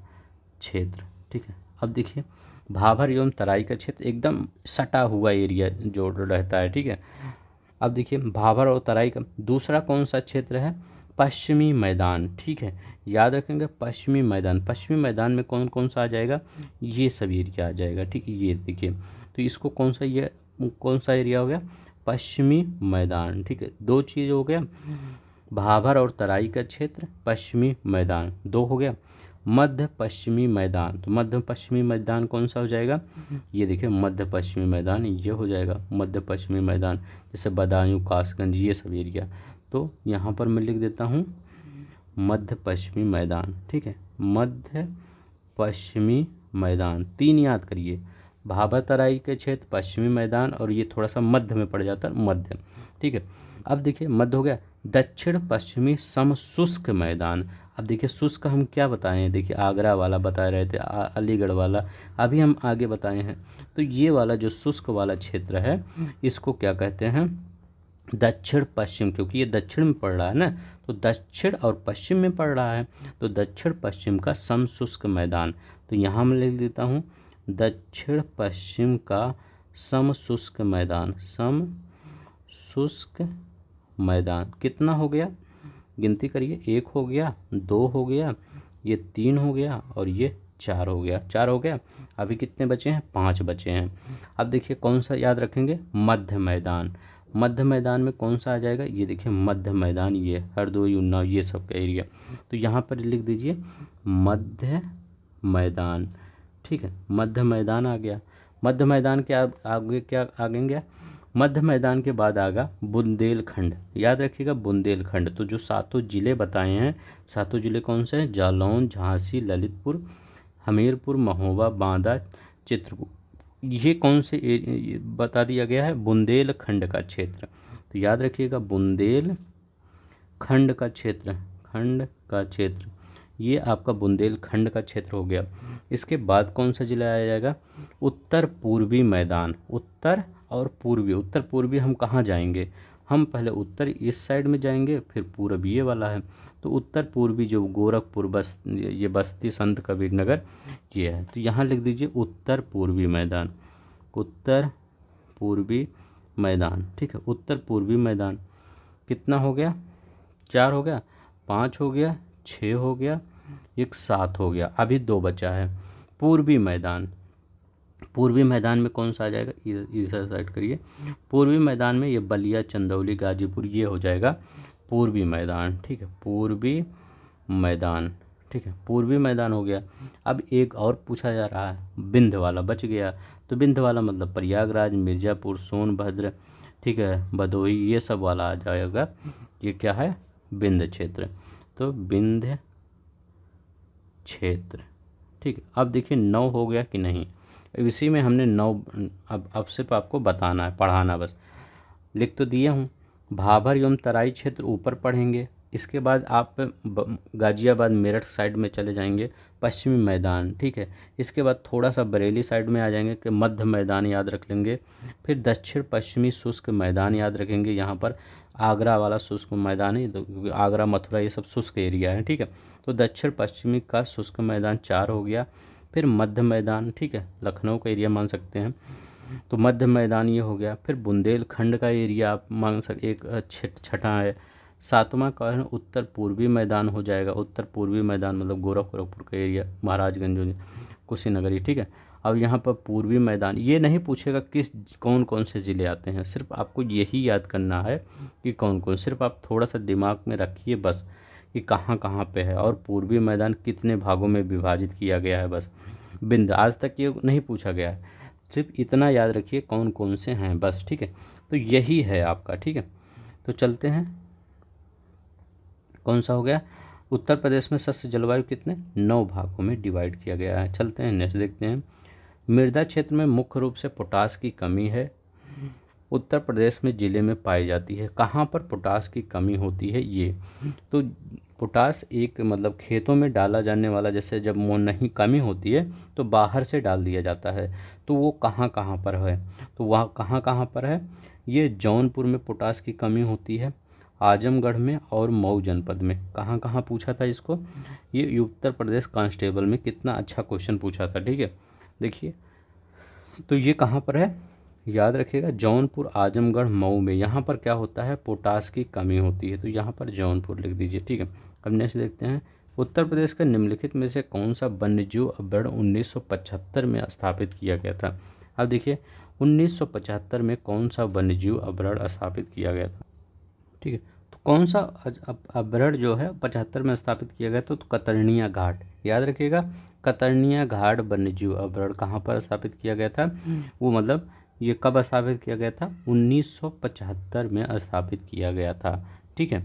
क्षेत्र, ठीक है। अब देखिए, भाभर एवं तराई का क्षेत्र एकदम सटा हुआ एरिया जो रहता है, ठीक है। अब देखिए, भाभर और तराई का दूसरा कौन सा क्षेत्र है? पश्चिमी मैदान, ठीक है। याद रखेंगे, पश्चिमी मैदान, पश्चिमी मैदान में कौन कौन सा आ जाएगा? ये सब एरिया आ जाएगा, ठीक है। ये देखिए, तो इसको कौन सा, ये कौन सा एरिया हो गया? पश्चिमी मैदान, ठीक है। दो चीज़ हो गया, भाभर और तराई का क्षेत्र, पश्चिमी मैदान, दो हो गया। मध्य पश्चिमी मैदान, तो मध्य पश्चिमी मैदान कौन सा हो जाएगा? ये देखिए, मध्य पश्चिमी मैदान ये हो जाएगा, मध्य पश्चिमी मैदान, जैसे बदायूं, कासगंज, ये सब एरिया। तो यहाँ पर मैं लिख देता हूँ मध्य पश्चिमी मैदान, ठीक है, मध्य पश्चिमी मैदान। 3 याद करिए, भाभर तराई के क्षेत्र, पश्चिमी मैदान, और ये थोड़ा सा मध्य में पड़ जाता है, मध्य, ठीक है। अब देखिए, मध्य हो गया। दक्षिण पश्चिमी समशुष्क मैदान। अब देखिए, शुष्क हम क्या बताए हैं? देखिए, आगरा वाला बता रहे थे, अलीगढ़ वाला, अभी हम आगे बताए हैं। तो ये वाला जो शुष्क वाला क्षेत्र है, इसको क्या कहते हैं? दक्षिण पश्चिम, क्योंकि ये दक्षिण में पड़ रहा है ना, तो दक्षिण और पश्चिम में पड़ रहा है, तो दक्षिण पश्चिम का समशुष्क मैदान। तो यहाँ मैं लिख देता हूँ दक्षिण पश्चिम का समशुष्क मैदान, समशुष्क मैदान। कितना हो गया? गिनती करिए, 1 हो गया, 2 हो गया, ये 3 हो गया, और ये 4 हो गया, 4 हो गया। अभी कितने बचे हैं? 5 बचे हैं। अब देखिए, कौन सा याद रखेंगे? मध्य मैदान। मध्य मैदान में कौन सा आ जाएगा? ये देखिए, मध्य मैदान, ये हरदोई, उन्नाव, ये सब का एरिया। तो यहाँ पर लिख दीजिए मध्य मैदान, ठीक है, मध्य मैदान आ गया। मध्य मैदान के आगे क्या आगेंगे? मध्य मैदान के बाद आगा बुंदेलखंड। याद रखिएगा, बुंदेलखंड। तो जो 7 ज़िले बताए हैं, 7 ज़िले कौन से हैं? जालौन, झांसी, ललितपुर, हमीरपुर, महोबा, बांदा, चित्रकूट, ये कौन से ये बता दिया गया है? बुंदेलखंड का क्षेत्र। तो याद रखिएगा, बुंदेलखंड का क्षेत्र, खंड का क्षेत्र, ये आपका बुंदेलखंड का क्षेत्र हो गया। इसके बाद कौन सा जिला आ जाएगा? उत्तर पूर्वी मैदान। उत्तर और पूर्वी, उत्तर पूर्वी हम कहाँ जाएंगे? हम पहले उत्तर इस साइड में जाएंगे, फिर पूर्व ये वाला है। तो उत्तर पूर्वी जो गोरखपुर, ये बस्ती, संत कबीर नगर, ये है। तो यहाँ लिख दीजिए उत्तर पूर्वी मैदान, उत्तर पूर्वी मैदान, ठीक है, उत्तर पूर्वी मैदान। कितना हो गया? 4 हो गया, 5 हो गया, 6 हो गया, एक 7 हो गया। अभी 2 बचा है, पूर्वी मैदान। पूर्वी मैदान में कौन सा आ जाएगा? इधर साइड करिए, पूर्वी मैदान में ये बलिया, चंदौली, गाजीपुर, ये हो जाएगा पूर्वी मैदान, ठीक है, पूर्वी मैदान, ठीक है, पूर्वी मैदान हो गया। अब एक और पूछा जा रहा है, विंध्य वाला बच गया। तो विंध्य वाला मतलब प्रयागराज, मिर्ज़ापुर, सोनभद्र, ठीक है, भदोही, ये सब वाला आ जाएगा। ये क्या है? विंध्य क्षेत्र। तो विंध्य क्षेत्र, ठीक है। अब देखिए 9 हो गया कि नहीं, इसी में हमने 9, अब सिर्फ आपको बताना है, पढ़ाना बस। लिख तो दिए हूँ। भाभर एवं तराई क्षेत्र ऊपर पढ़ेंगे। इसके बाद आप गाजियाबाद मेरठ साइड में चले जाएंगे, पश्चिमी मैदान, ठीक है। इसके बाद थोड़ा सा बरेली साइड में आ जाएंगे कि मध्य मैदान याद रख लेंगे। फिर दक्षिण पश्चिमी शुष्क मैदान याद रखेंगे, यहाँ पर आगरा वाला शुष्क मैदान है, तो आगरा मथुरा ये सब शुष्क एरिया है, ठीक है। तो दक्षिण पश्चिमी का शुष्क मैदान 4 हो गया। फिर मध्य मैदान, ठीक है, लखनऊ का एरिया मान सकते हैं, तो मध्य मैदान ये हो गया। फिर बुंदेलखंड का एरिया आप मान सकते, एक छठा है। 7वां का है उत्तर पूर्वी मैदान हो जाएगा, उत्तर पूर्वी मैदान मतलब गोरखपुर का एरिया, महाराजगंज, कुशीनगर, ठीक है। अब यहाँ पर पूर्वी मैदान, ये नहीं पूछेगा किस कौन कौन से ज़िले आते हैं, सिर्फ आपको यही याद करना है कि कौन कौन, सिर्फ आप थोड़ा सा दिमाग में रखिए बस कि कहाँ कहाँ पे है और पूर्वी मैदान कितने भागों में विभाजित किया गया है, बस बिंद। आज तक ये नहीं पूछा गया है, सिर्फ इतना याद रखिए कौन कौन से हैं बस, ठीक है। तो यही है आपका, ठीक है। तो चलते हैं, कौन सा हो गया, उत्तर प्रदेश में सस्य जलवायु कितने 9 भागों में डिवाइड किया गया है। चलते हैं नेक्स्ट देखते हैं। मृदा क्षेत्र में मुख्य रूप से पोटास की कमी है, उत्तर प्रदेश में ज़िले में पाई जाती है। कहाँ पर पोटास की कमी होती है, ये तो पोटास एक मतलब खेतों में डाला जाने वाला, जैसे जब वो नहीं कमी होती है तो बाहर से डाल दिया जाता है, तो वो कहाँ कहाँ पर है, तो वह कहाँ कहाँ पर है, ये जौनपुर में पोटास की कमी होती है, आजमगढ़ में और मऊ जनपद में। कहाँ कहाँ पूछा था इसको, ये उत्तर प्रदेश कांस्टेबल में कितना अच्छा क्वेश्चन पूछा था, ठीक है। देखिए तो ये कहाँ पर है, याद रखिएगा, जौनपुर, आजमगढ़, मऊ में यहाँ पर क्या होता है, पोटास की कमी होती है, तो यहाँ पर जौनपुर लिख दीजिए, ठीक है। अब नेक्स्ट देखते हैं, उत्तर प्रदेश का निम्नलिखित में से कौन सा वन्यजीव अभ्यारण्य 1975 में स्थापित किया गया था। अब देखिए 1975 में कौन सा वन्यजीव अभ्यारण्य स्थापित किया गया था, ठीक है। तो कौन सा अभ्यारण्य जो है 75 में स्थापित किया गया था, तो कतर्निया घाट, याद रखिएगा, कतर्निया घाट वन्यजीव अभ्यारण्य कहाँ पर स्थापित किया गया था, वो मतलब ये कब स्थापित किया गया था, 1975 में स्थापित किया गया था, ठीक है।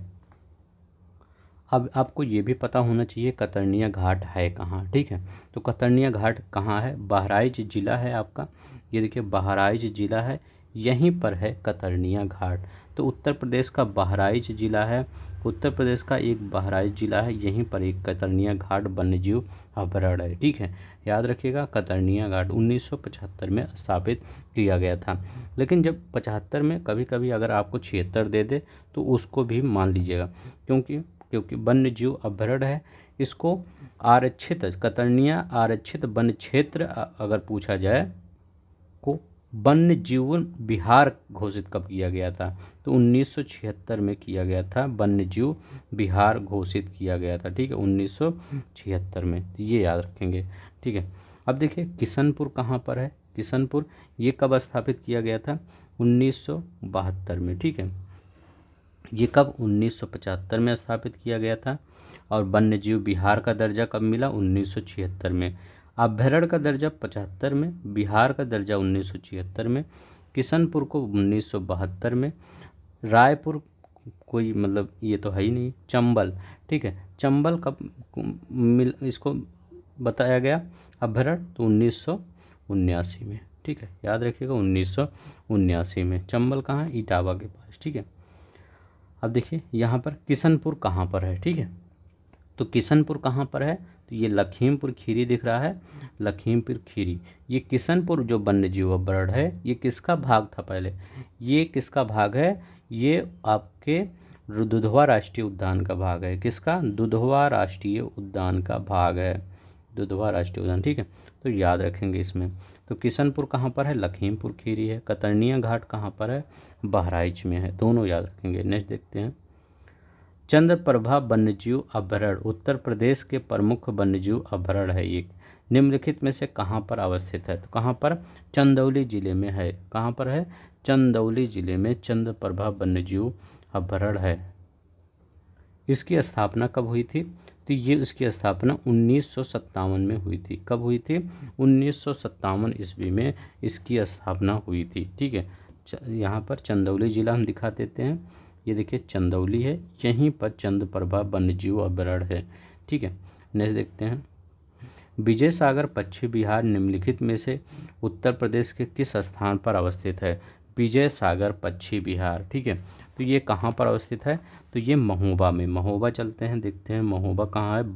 अब आपको ये भी पता होना चाहिए कतर्निया घाट है कहाँ, ठीक है। तो कतर्निया घाट कहाँ है, बहराइच जिला है आपका, ये देखिए बहराइच जिला है, यहीं पर है कतर्निया घाट। तो उत्तर प्रदेश का बहराइच जिला है, उत्तर प्रदेश का एक बहराइच जिला है, यहीं पर एक कतर्निया घाट वन्यजीव अभ्यारण्य है, ठीक है। याद रखिएगा कतर्निया घाट 1975 में स्थापित किया गया था। लेकिन जब 75 में कभी कभी अगर आपको 76 दे दे तो उसको भी मान लीजिएगा, क्योंकि वन्य जीव अभ्यारण्य है, इसको आरक्षित, कतर्निया आरक्षित वन क्षेत्र अगर पूछा जाए को वन्य जीवन विहार घोषित कब किया गया था, तो 1976 में किया गया था, वन्य जीव विहार घोषित किया गया था, ठीक है, 1976 में, तो ये याद रखेंगे, ठीक है। अब देखिए किशनपुर कहाँ पर है, किशनपुर ये कब स्थापित किया गया था, 1972 में, ठीक है। ये कब 1975 में स्थापित किया गया था। और वन्यजीव विहार का दर्जा कब मिला, 1976 में। अभ्यारण्य का दर्जा 75 में, बिहार का दर्जा 1976 में, किशनपुर को 1972 में, रायपुर कोई मतलब ये तो है ही नहीं, चंबल, ठीक है, चंबल कब इसको बताया गया अभ्यारण्य, तो 1979 में, ठीक है, याद रखिएगा 1979 में। चंबल कहाँ है, इटावा के पास, ठीक है। अब देखिए यहाँ पर किशनपुर कहाँ पर है, ठीक है, तो किशनपुर कहाँ पर है, तो ये लखीमपुर खीरी दिख रहा है, लखीमपुर खीरी। ये किशनपुर जो वन्यजीव अभ्यारण्य है, ये किसका भाग था पहले, ये किसका भाग है, ये आपके दुधवा राष्ट्रीय उद्यान का भाग है, किसका, दुधवा राष्ट्रीय उद्यान का भाग है, दुधवा राष्ट्रीय उद्यान, ठीक है। तो याद रखेंगे इसमें, तो किशनपुर कहाँ पर है, लखीमपुर खीरी है, कतर्निया घाट कहाँ पर है, बहराइच में है, दोनों याद रखेंगे। नेक्स्ट देखते हैं, चंद्रप्रभा वन्यजीव अभ्यारण्य उत्तर प्रदेश के प्रमुख वन्यजीव अभ्यारण्य है, एक निम्नलिखित में से कहाँ पर अवस्थित है, तो कहाँ पर, चंदौली जिले में है, कहाँ पर है, चंदौली जिले में चंद्रप्रभा वन्यजीव अभ्यारण्य है। इसकी स्थापना कब हुई थी, तो ये इसकी स्थापना 1957 में हुई थी, कब हुई थी, 1957 ईस्वी में इसकी स्थापना हुई थी, ठीक है। यहाँ पर चंदौली जिला हम दिखा देते हैं, ये देखिए चंदौली है, यहीं पर चंद्रप्रभा वन्यजीव अभ्यारण्य है, ठीक है। नेक्स्ट देखते हैं, विजय सागर पश्चिम बिहार निम्नलिखित में से उत्तर प्रदेश के किस स्थान पर अवस्थित है? विजय सागर पश्चिम बिहार, ठीक है, तो ये कहाँ पर अवस्थित है? तो ये महोबा में। महोबा चलते हैं, देखते हैं महोबा कहाँ है।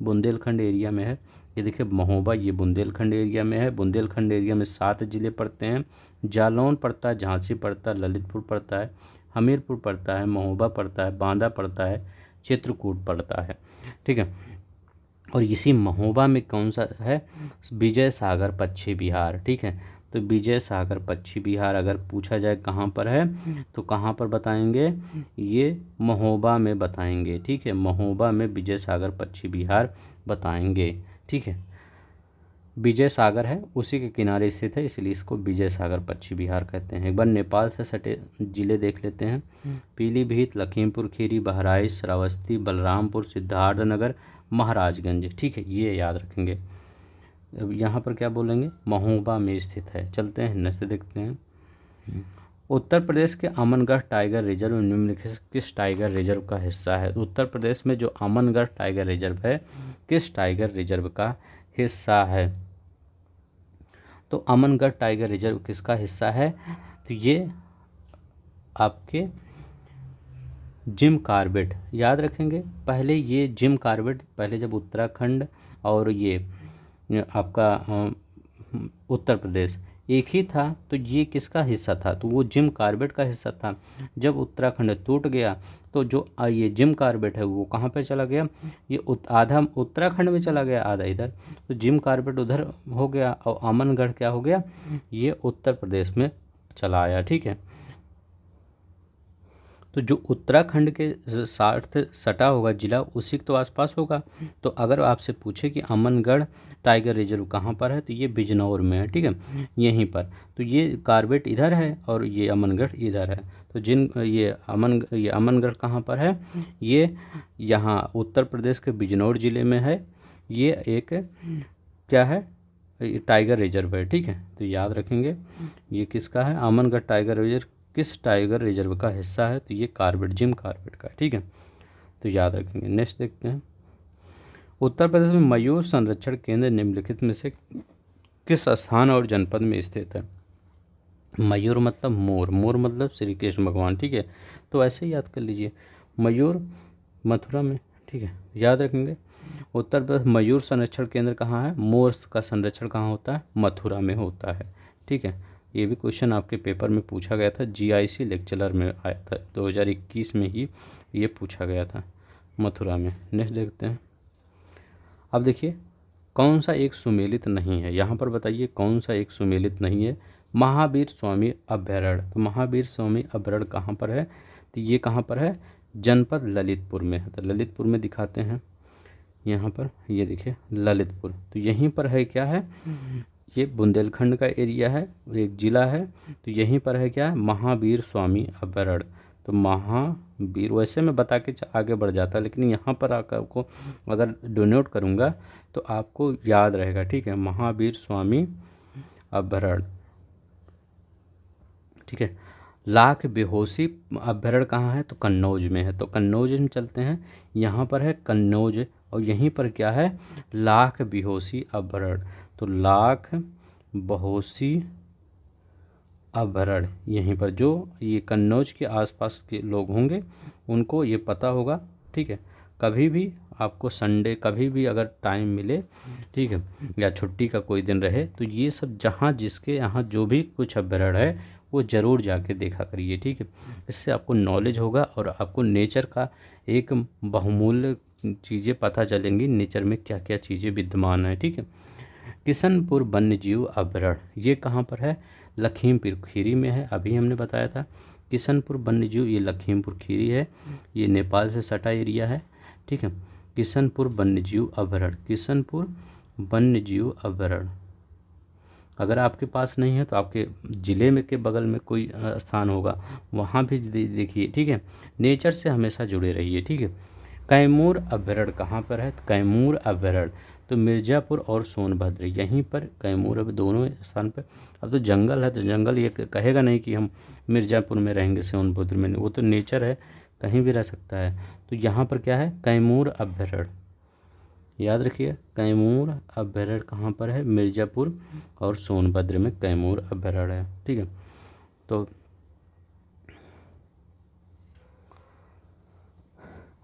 बुंदेलखंड एरिया में है। ये देखिए महोबा, ये बुंदेलखंड एरिया में है। बुंदेलखंड एरिया में 7 जिले पड़ते हैं। जालौन पड़ता है, झांसी पड़ता है, ललितपुर पड़ता है, हमीरपुर पड़ता है, महोबा पड़ता है, बांदा पड़ता है, चित्रकूट पड़ता है, ठीक है। और इसी महोबा में कौन सा है? विजय सागर पश्चिम बिहार, ठीक है। तो विजय सागर पश्चिम बिहार अगर पूछा जाए कहाँ पर है, तो कहाँ पर बताएंगे? ये महोबा में बताएंगे, ठीक है। महोबा में विजय सागर पश्चिम बिहार बताएंगे, ठीक है। विजय सागर है उसी के किनारे स्थित है, इसलिए इसको विजय सागर पश्चिम बिहार कहते हैं। एक बार नेपाल से सटे जिले देख लेते हैं। पीलीभीत, लखीमपुर खीरी, बहराइच, श्रावस्ती, बलरामपुर, सिद्धार्थनगर, महाराजगंज, ठीक है, ये याद रखेंगे। अब यहाँ पर क्या बोलेंगे? महोबा में स्थित है। चलते हैं नेक्स्ट देखते हैं। उत्तर प्रदेश के अमनगढ़ टाइगर रिजर्व निम्नलिखित किस टाइगर रिजर्व का हिस्सा है? उत्तर प्रदेश में जो अमनगढ़ टाइगर रिजर्व है किस टाइगर रिजर्व का हिस्सा है? तो अमनगढ़ टाइगर रिजर्व किसका हिस्सा है? तो ये आपके जिम कॉर्बेट, याद रखेंगे। पहले ये जिम कॉर्बेट, पहले जब उत्तराखंड और ये आपका उत्तर प्रदेश एक ही था तो ये किसका हिस्सा था? तो वो जिम कॉर्बेट का हिस्सा था। जब उत्तराखंड टूट गया तो जो ये जिम कॉर्बेट है वो कहाँ पे चला गया? ये आधा उत्तराखंड में चला गया, आधा इधर। तो जिम कॉर्बेट उधर हो गया और अमनगढ़ क्या हो गया? ये उत्तर प्रदेश में चला आया, ठीक है। तो जो उत्तराखंड के साथ सटा होगा जिला उसी के तो आसपास होगा। तो अगर आपसे पूछे कि अमनगढ़ टाइगर रिजर्व कहाँ पर है, तो ये बिजनौर में है, ठीक है, यहीं पर। तो ये कॉर्बेट इधर है और ये अमनगढ़ इधर है। तो ये अमनगढ़ कहाँ पर है? ये यहाँ उत्तर प्रदेश के बिजनौर ज़िले में है। ये एक क्या है? टाइगर रिजर्व है, ठीक है। तो याद रखेंगे ये किसका है? अमनगढ़ टाइगर रिजर्व किस टाइगर रिजर्व का हिस्सा है? तो ये कॉर्बेट, जिम कॉर्बेट का है, ठीक है। तो याद रखेंगे। नेक्स्ट देखते हैं। उत्तर प्रदेश में मयूर संरक्षण केंद्र निम्नलिखित में से किस स्थान और जनपद में स्थित है? मयूर मतलब मोर, मोर मतलब श्री कृष्ण भगवान, ठीक है। तो ऐसे ही याद कर लीजिए, मयूर मथुरा में, ठीक है, याद रखेंगे। उत्तर प्रदेश मयूर संरक्षण केंद्र कहाँ है? मोर का संरक्षण कहाँ होता है? मथुरा में होता है, ठीक है। ये भी क्वेश्चन आपके पेपर में पूछा गया था, जीआईसी लेक्चरर में आया था 2021 में ही ये पूछा गया था, मथुरा में। नेक्स्ट देखते हैं। अब देखिए कौन सा एक सुमेलित नहीं है, यहाँ पर बताइए कौन सा एक सुमेलित नहीं है? महावीर स्वामी अभ्यारण्य। तो महावीर स्वामी अभ्यारण्य कहाँ पर है? तो ये कहाँ पर है? जनपद ललितपुर में है। तो ललितपुर में दिखाते हैं, यहाँ पर ये देखिए ललितपुर, तो यहीं पर है। क्या है? ये बुंदेलखंड का एरिया है, एक ज़िला है। तो यहीं पर है क्या? महावीर स्वामी अभ्यारण्य। तो महावीर, वैसे मैं बता के आगे बढ़ जाता, लेकिन यहाँ पर आकर आपको अगर डोनोट करूँगा तो आपको याद रहेगा, ठीक है। महावीर स्वामी अभ्यारण्य, ठीक है। लाख बेहोशी अभ्यारण्य कहाँ है? तो कन्नौज में है। तो कन्नौज में चलते हैं, यहाँ पर है कन्नौज और यहीं पर क्या है? लाख बेहोशी अभ्यारण्य। तो लाख बेहोशी अभ्यारण्य यहीं पर, जो ये कन्नौज के आसपास के लोग होंगे उनको ये पता होगा, ठीक है। कभी भी आपको संडे कभी भी अगर टाइम मिले, ठीक है, या छुट्टी का कोई दिन रहे, तो ये सब जहाँ जिसके यहाँ जो भी कुछ अभ्यारण्य है वो ज़रूर जाके देखा करिए, ठीक है। इससे आपको नॉलेज होगा और आपको नेचर का एक बहुमूल्य चीज़ें पता चलेंगी, नेचर में क्या क्या चीज़ें विद्यमान है, ठीक है। किशनपुर वन्यजीव अभ्यारण्य ये कहाँ पर है? लखीमपुर खीरी में है, अभी हमने बताया था। किशनपुर वन्यजीव ये लखीमपुर खीरी है, ये नेपाल से सटा एरिया है, ठीक है। किशनपुर वन्यजीव अभ्यारण्य, किशनपुर वन्यजीव अभ्यारण्य अगर आपके पास नहीं है तो आपके ज़िले में के बगल में कोई स्थान होगा, वहाँ भी देखिए, ठीक है। नेचर से हमेशा जुड़े रहिए, ठीक है। कैमूर अभ्यारण्य कहाँ पर है? तो कैमूर अभ्यारण्य तो मिर्ज़ापुर और सोनभद्र यहीं पर कैमूर, अब दोनों स्थान पर। अब तो जंगल है तो जंगल ये कहेगा नहीं कि हम मिर्ज़ापुर में रहेंगे, सोनभद्र में नहीं, वो तो नेचर है, कहीं भी रह सकता है। तो यहाँ पर क्या है? कैमूर अभ्यारण्य, याद रखिए कैमूर अभ्यारण्य कहाँ पर है, मिर्ज़ापुर और सोनभद्र में कैमूर अभ्यारण्य है। ठीक है, तो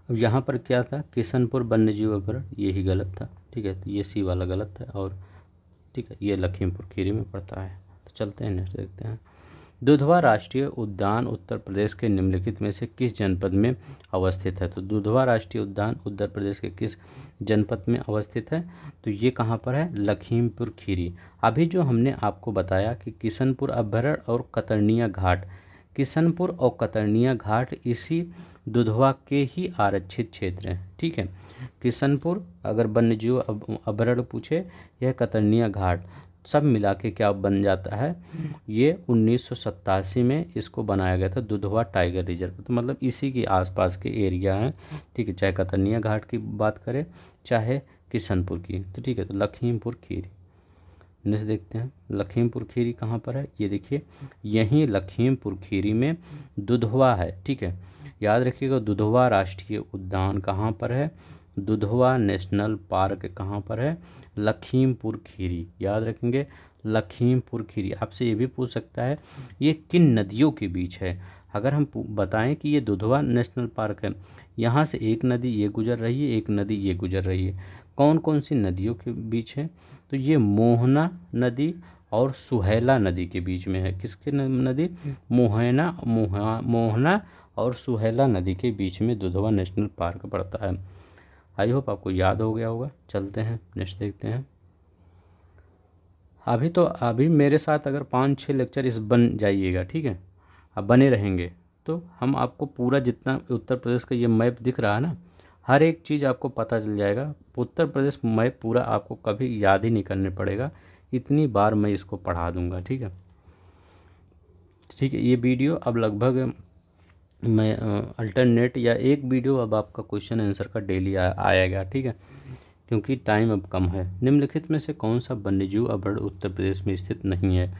अब यहाँ पर क्या था, किशनपुर वन्यजीव अभ्यारण्य, यही गलत था। ठीक है, तो ये सी वाला गलत है। और ठीक है, ये लखीमपुर खीरी में पड़ता है। तो चलते हैं नेक्स्ट देखते हैं। दुधवा राष्ट्रीय उद्यान उत्तर प्रदेश के निम्नलिखित में से किस जनपद में अवस्थित है। तो दुधवा राष्ट्रीय उद्यान उत्तर प्रदेश के किस जनपद में अवस्थित है, तो ये कहाँ पर है, लखीमपुर खीरी। अभी जो हमने आपको बताया कि किशनपुर अभ्यारण्य और कतरनिया घाट, किशनपुर और कतरनिया घाट इसी दुधवा के ही आरक्षित क्षेत्र हैं। ठीक है, किशनपुर अगर वन्यजीव अभ्यारण्य पूछे, यह कतरनिया घाट, सब मिला के क्या बन जाता है, ये 1987 में इसको बनाया गया था दुधवा टाइगर रिजर्व। तो मतलब इसी के आसपास के एरिया हैं। ठीक है, चाहे कतरनिया घाट की बात करें चाहे किशनपुर की। तो ठीक है, तो लखीमपुर खीरी नेक्स्ट देखते हैं। लखीमपुर खीरी कहाँ पर है, ये देखिए यहीं लखीमपुर खीरी में दुधवा है। ठीक है, याद रखिएगा दुधवा राष्ट्रीय उद्यान कहाँ पर है, दुधवा नेशनल पार्क कहाँ पर है, लखीमपुर खीरी। याद रखेंगे लखीमपुर खीरी। आपसे ये भी पूछ सकता है ये किन नदियों के बीच है। अगर हम बताएं कि ये दुधवा नेशनल पार्क है, यहाँ से एक नदी ये गुजर रही है, एक नदी ये गुजर रही है, कौन कौन सी नदियों के बीच है, तो ये मोहना नदी और सुहेला नदी के बीच में है। किसके नदी, मोहना और सुहेला नदी के बीच में दुधवा नेशनल पार्क पड़ता है। आई होप आपको याद हो गया होगा। चलते हैं नेक्स्ट देखते हैं। अभी मेरे साथ अगर 5-6 लेक्चर इस बन जाइएगा, ठीक है, अब बने रहेंगे तो हम आपको पूरा जितना उत्तर प्रदेश का ये मैप दिख रहा है ना, हर एक चीज़ आपको पता चल जाएगा। उत्तर प्रदेश मैप पूरा आपको कभी याद ही नहीं करने पड़ेगा, इतनी बार मैं इसको पढ़ा दूंगा। ठीक है, ठीक है, ये वीडियो अब लगभग मैं अल्टरनेट या एक वीडियो अब आपका क्वेश्चन आंसर का डेली आएगा। ठीक है, क्योंकि टाइम अब कम है। निम्नलिखित में से कौन सा वन्यजीव अभ्यारण्य उत्तर प्रदेश में स्थित नहीं है,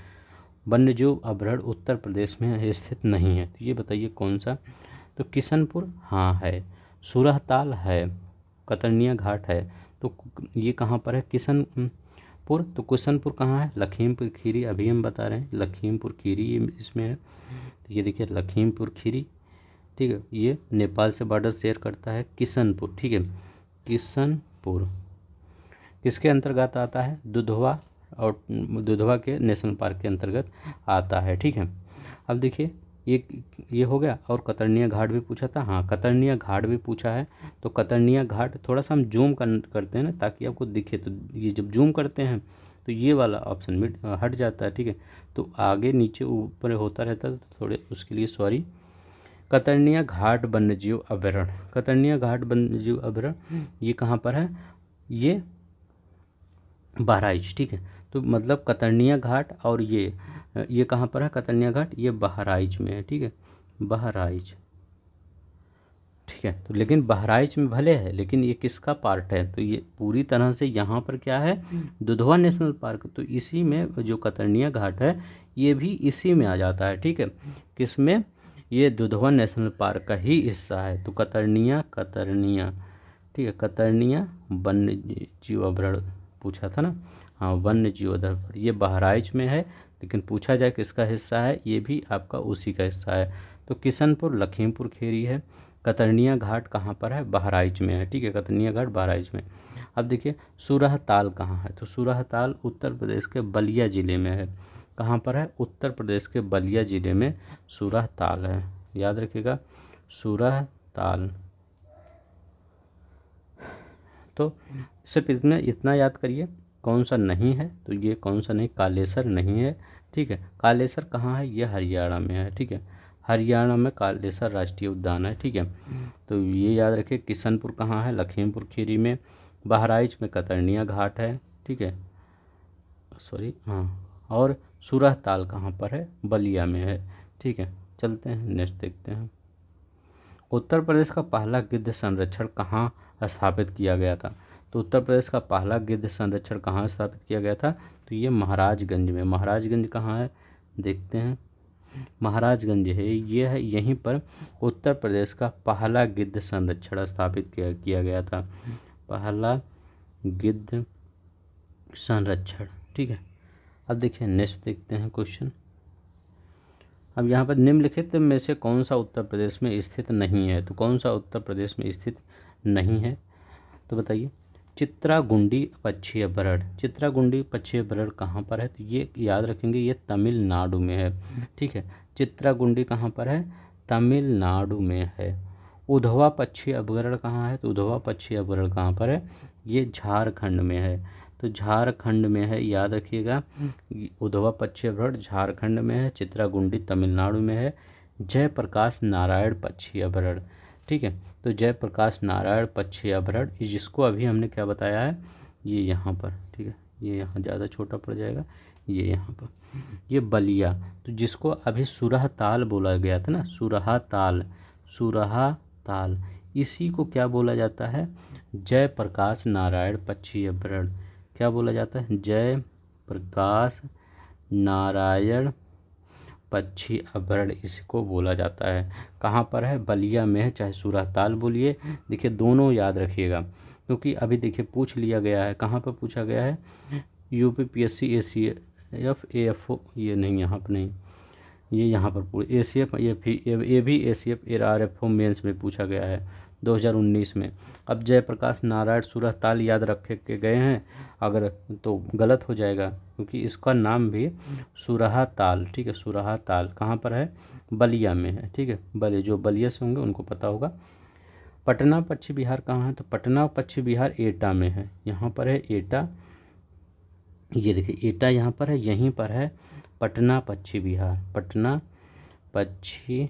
वन्यजीव अभ्यारण्य उत्तर प्रदेश में स्थित नहीं है, तो ये बताइए कौन सा। तो किशनपुर हाँ है, सूरहताल है, कतरनिया घाट है। तो ये कहाँ पर है, किशनपुर। तो किशनपुर कहाँ है, लखीमपुर खीरी। अभी हम बता रहे हैं लखीमपुर खीरी ये इसमें है। तो ये देखिए लखीमपुर खीरी। ठीक है, ये नेपाल से बॉर्डर शेयर करता है किशनपुर। ठीक है, किशनपुर किसके अंतर्गत आता है, दुधवा, और दुधवा के नेशनल पार्क के अंतर्गत आता है। ठीक है, अब देखिए ये हो गया। और कतरनिया घाट भी पूछा था, हाँ कतरनिया घाट भी पूछा है। तो कतरनिया घाट थोड़ा सा हम जूम करते हैं ना ताकि आपको दिखे। तो ये जब जूम करते हैं तो ये वाला ऑप्शन में हट जाता है। ठीक है, तो आगे नीचे ऊपर होता रहता है, तो थोड़े उसके लिए सॉरी। कतरनिया घाट वन्यजीव अभ्यारण्य, कतरनिया घाट वन्यजीव अभ्यारण्य ये कहाँ पर है, ये बहराइच। ठीक है, तो मतलब कतरनिया घाट और ये कहाँ पर है, कतरनिया घाट ये बहराइच में है। ठीक है, बहराइच। ठीक है, तो लेकिन बहराइच में भले है लेकिन ये किसका पार्ट है, तो ये पूरी तरह से यहाँ पर क्या है, दुधवा नेशनल पार्क। तो इसी में जो कतरनिया घाट है ये भी इसी में आ जाता है। ठीक है, किसमें, ये दुधवा नेशनल पार्क का ही हिस्सा है। तो कतरनिया ठीक है, कतरनिया वन्य जीव अभ्यारण्य पूछा था ना, हाँ वन्य जीव अभ्यारण्य ये बहराइच में है, लेकिन पूछा जाए किसका हिस्सा है, ये भी आपका उसी का हिस्सा है। तो किशनपुर लखीमपुर खीरी है, कतरनिया घाट कहाँ पर है, बहराइच में है। ठीक है, कतरनिया घाट बहराइच में। अब देखिए सूरहताल कहाँ है, तो सूरहताल उत्तर प्रदेश के बलिया ज़िले में है। कहाँ पर है, उत्तर प्रदेश के बलिया ज़िले में सूरहताल है। याद रखिएगा सूरहताल। तो सिर्फ इतना याद करिए कौन सा नहीं है, तो ये कौन सा नहीं, कालेसर नहीं है। ठीक है, कालेसर कहाँ है, ये हरियाणा में है। ठीक है, हरियाणा में कालेसर राष्ट्रीय उद्यान है। ठीक है, तो ये याद रखिए। किशनपुर कहाँ है, लखीमपुर खीरी में। बहराइच में कतरनिया घाट है। ठीक है, सॉरी हाँ। और सूरहताल कहाँ पर है, बलिया में है। ठीक है, चलते हैं नेक्स्ट देखते हैं। उत्तर प्रदेश का पहला गिद्ध संरक्षण कहाँ स्थापित किया गया था, तो उत्तर प्रदेश का पहला गिद्ध संरक्षण कहाँ स्थापित किया गया था, तो ये महाराजगंज में। महाराजगंज कहाँ है, देखते हैं। महाराजगंज है, ये है, यहीं पर उत्तर प्रदेश का पहला गिद्ध संरक्षण स्थापित किया गया था। पहला गिद्ध संरक्षण। ठीक है, अब देखिए नेक्स्ट देखते हैं क्वेश्चन। अब यहाँ पर निम्नलिखित में से कौन सा उत्तर प्रदेश में स्थित नहीं है, तो कौन सा उत्तर प्रदेश में स्थित नहीं है, तो बताइए। चित्रागुंडी पक्षी अभयारण्य, चित्रागुंडी पक्षी अभयारण्य कहाँ पर है, तो ये याद रखेंगे ये तमिलनाडु में है। ठीक है, चित्रागुंडी कहाँ पर है, तमिलनाडु में है। उधवा पक्षी अभयारण्य कहाँ है, तो उधवा पक्षी अभयारण्य कहाँ पर है, ये झारखंड में है। तो झारखंड में है, याद रखिएगा। उधवा पक्षी अभयारण्य झारखंड में है, चित्रागुंडी तमिलनाडु में है। जयप्रकाश नारायण पक्षी अभयारण्य, ठीक है, तो जयप्रकाश नारायण पक्षी अभयारण्य जिसको अभी हमने क्या बताया है, ये यहाँ पर, ठीक है, ये यहाँ ज़्यादा छोटा पड़ जाएगा, ये यहाँ पर, ये बलिया, तो जिसको अभी सुरहा ताल बोला गया था ना, सुरहा ताल, सुरहा ताल, इसी को क्या बोला जाता है, जयप्रकाश नारायण पक्षी अभयारण्य। क्या बोला जाता है, जयप्रकाश नारायण पक्षी अभयारण्य इसको बोला जाता है। कहाँ पर है, बलिया में है, चाहे सुरहताल बोलिए। देखिए दोनों याद रखिएगा, क्योंकि अभी देखिए पूछ लिया गया है, कहाँ पर पूछा गया है, यूपीपीएससी ACF AFO, ये नहीं, यहाँ पर नहीं, ये यहाँ पर पूरे ACF ये भी ACF RFO मेंस में पूछा गया है 2019 में। अब जयप्रकाश नारायण सुरहताल याद रख के गए हैं अगर, तो गलत हो जाएगा, क्योंकि इसका नाम भी सुरहा ताल, ठीक है, सुरहा ताल कहाँ पर है, बलिया में है। ठीक है, जो बलिया से होंगे उनको पता होगा। पटना पश्चिम बिहार कहाँ है, तो पटना पश्चिम बिहार एटा में है, यहाँ पर है एटा, ये देखिए एटा यहाँ पर है, यहीं पर है पटना पश्चिम बिहार, पटना पश्चिम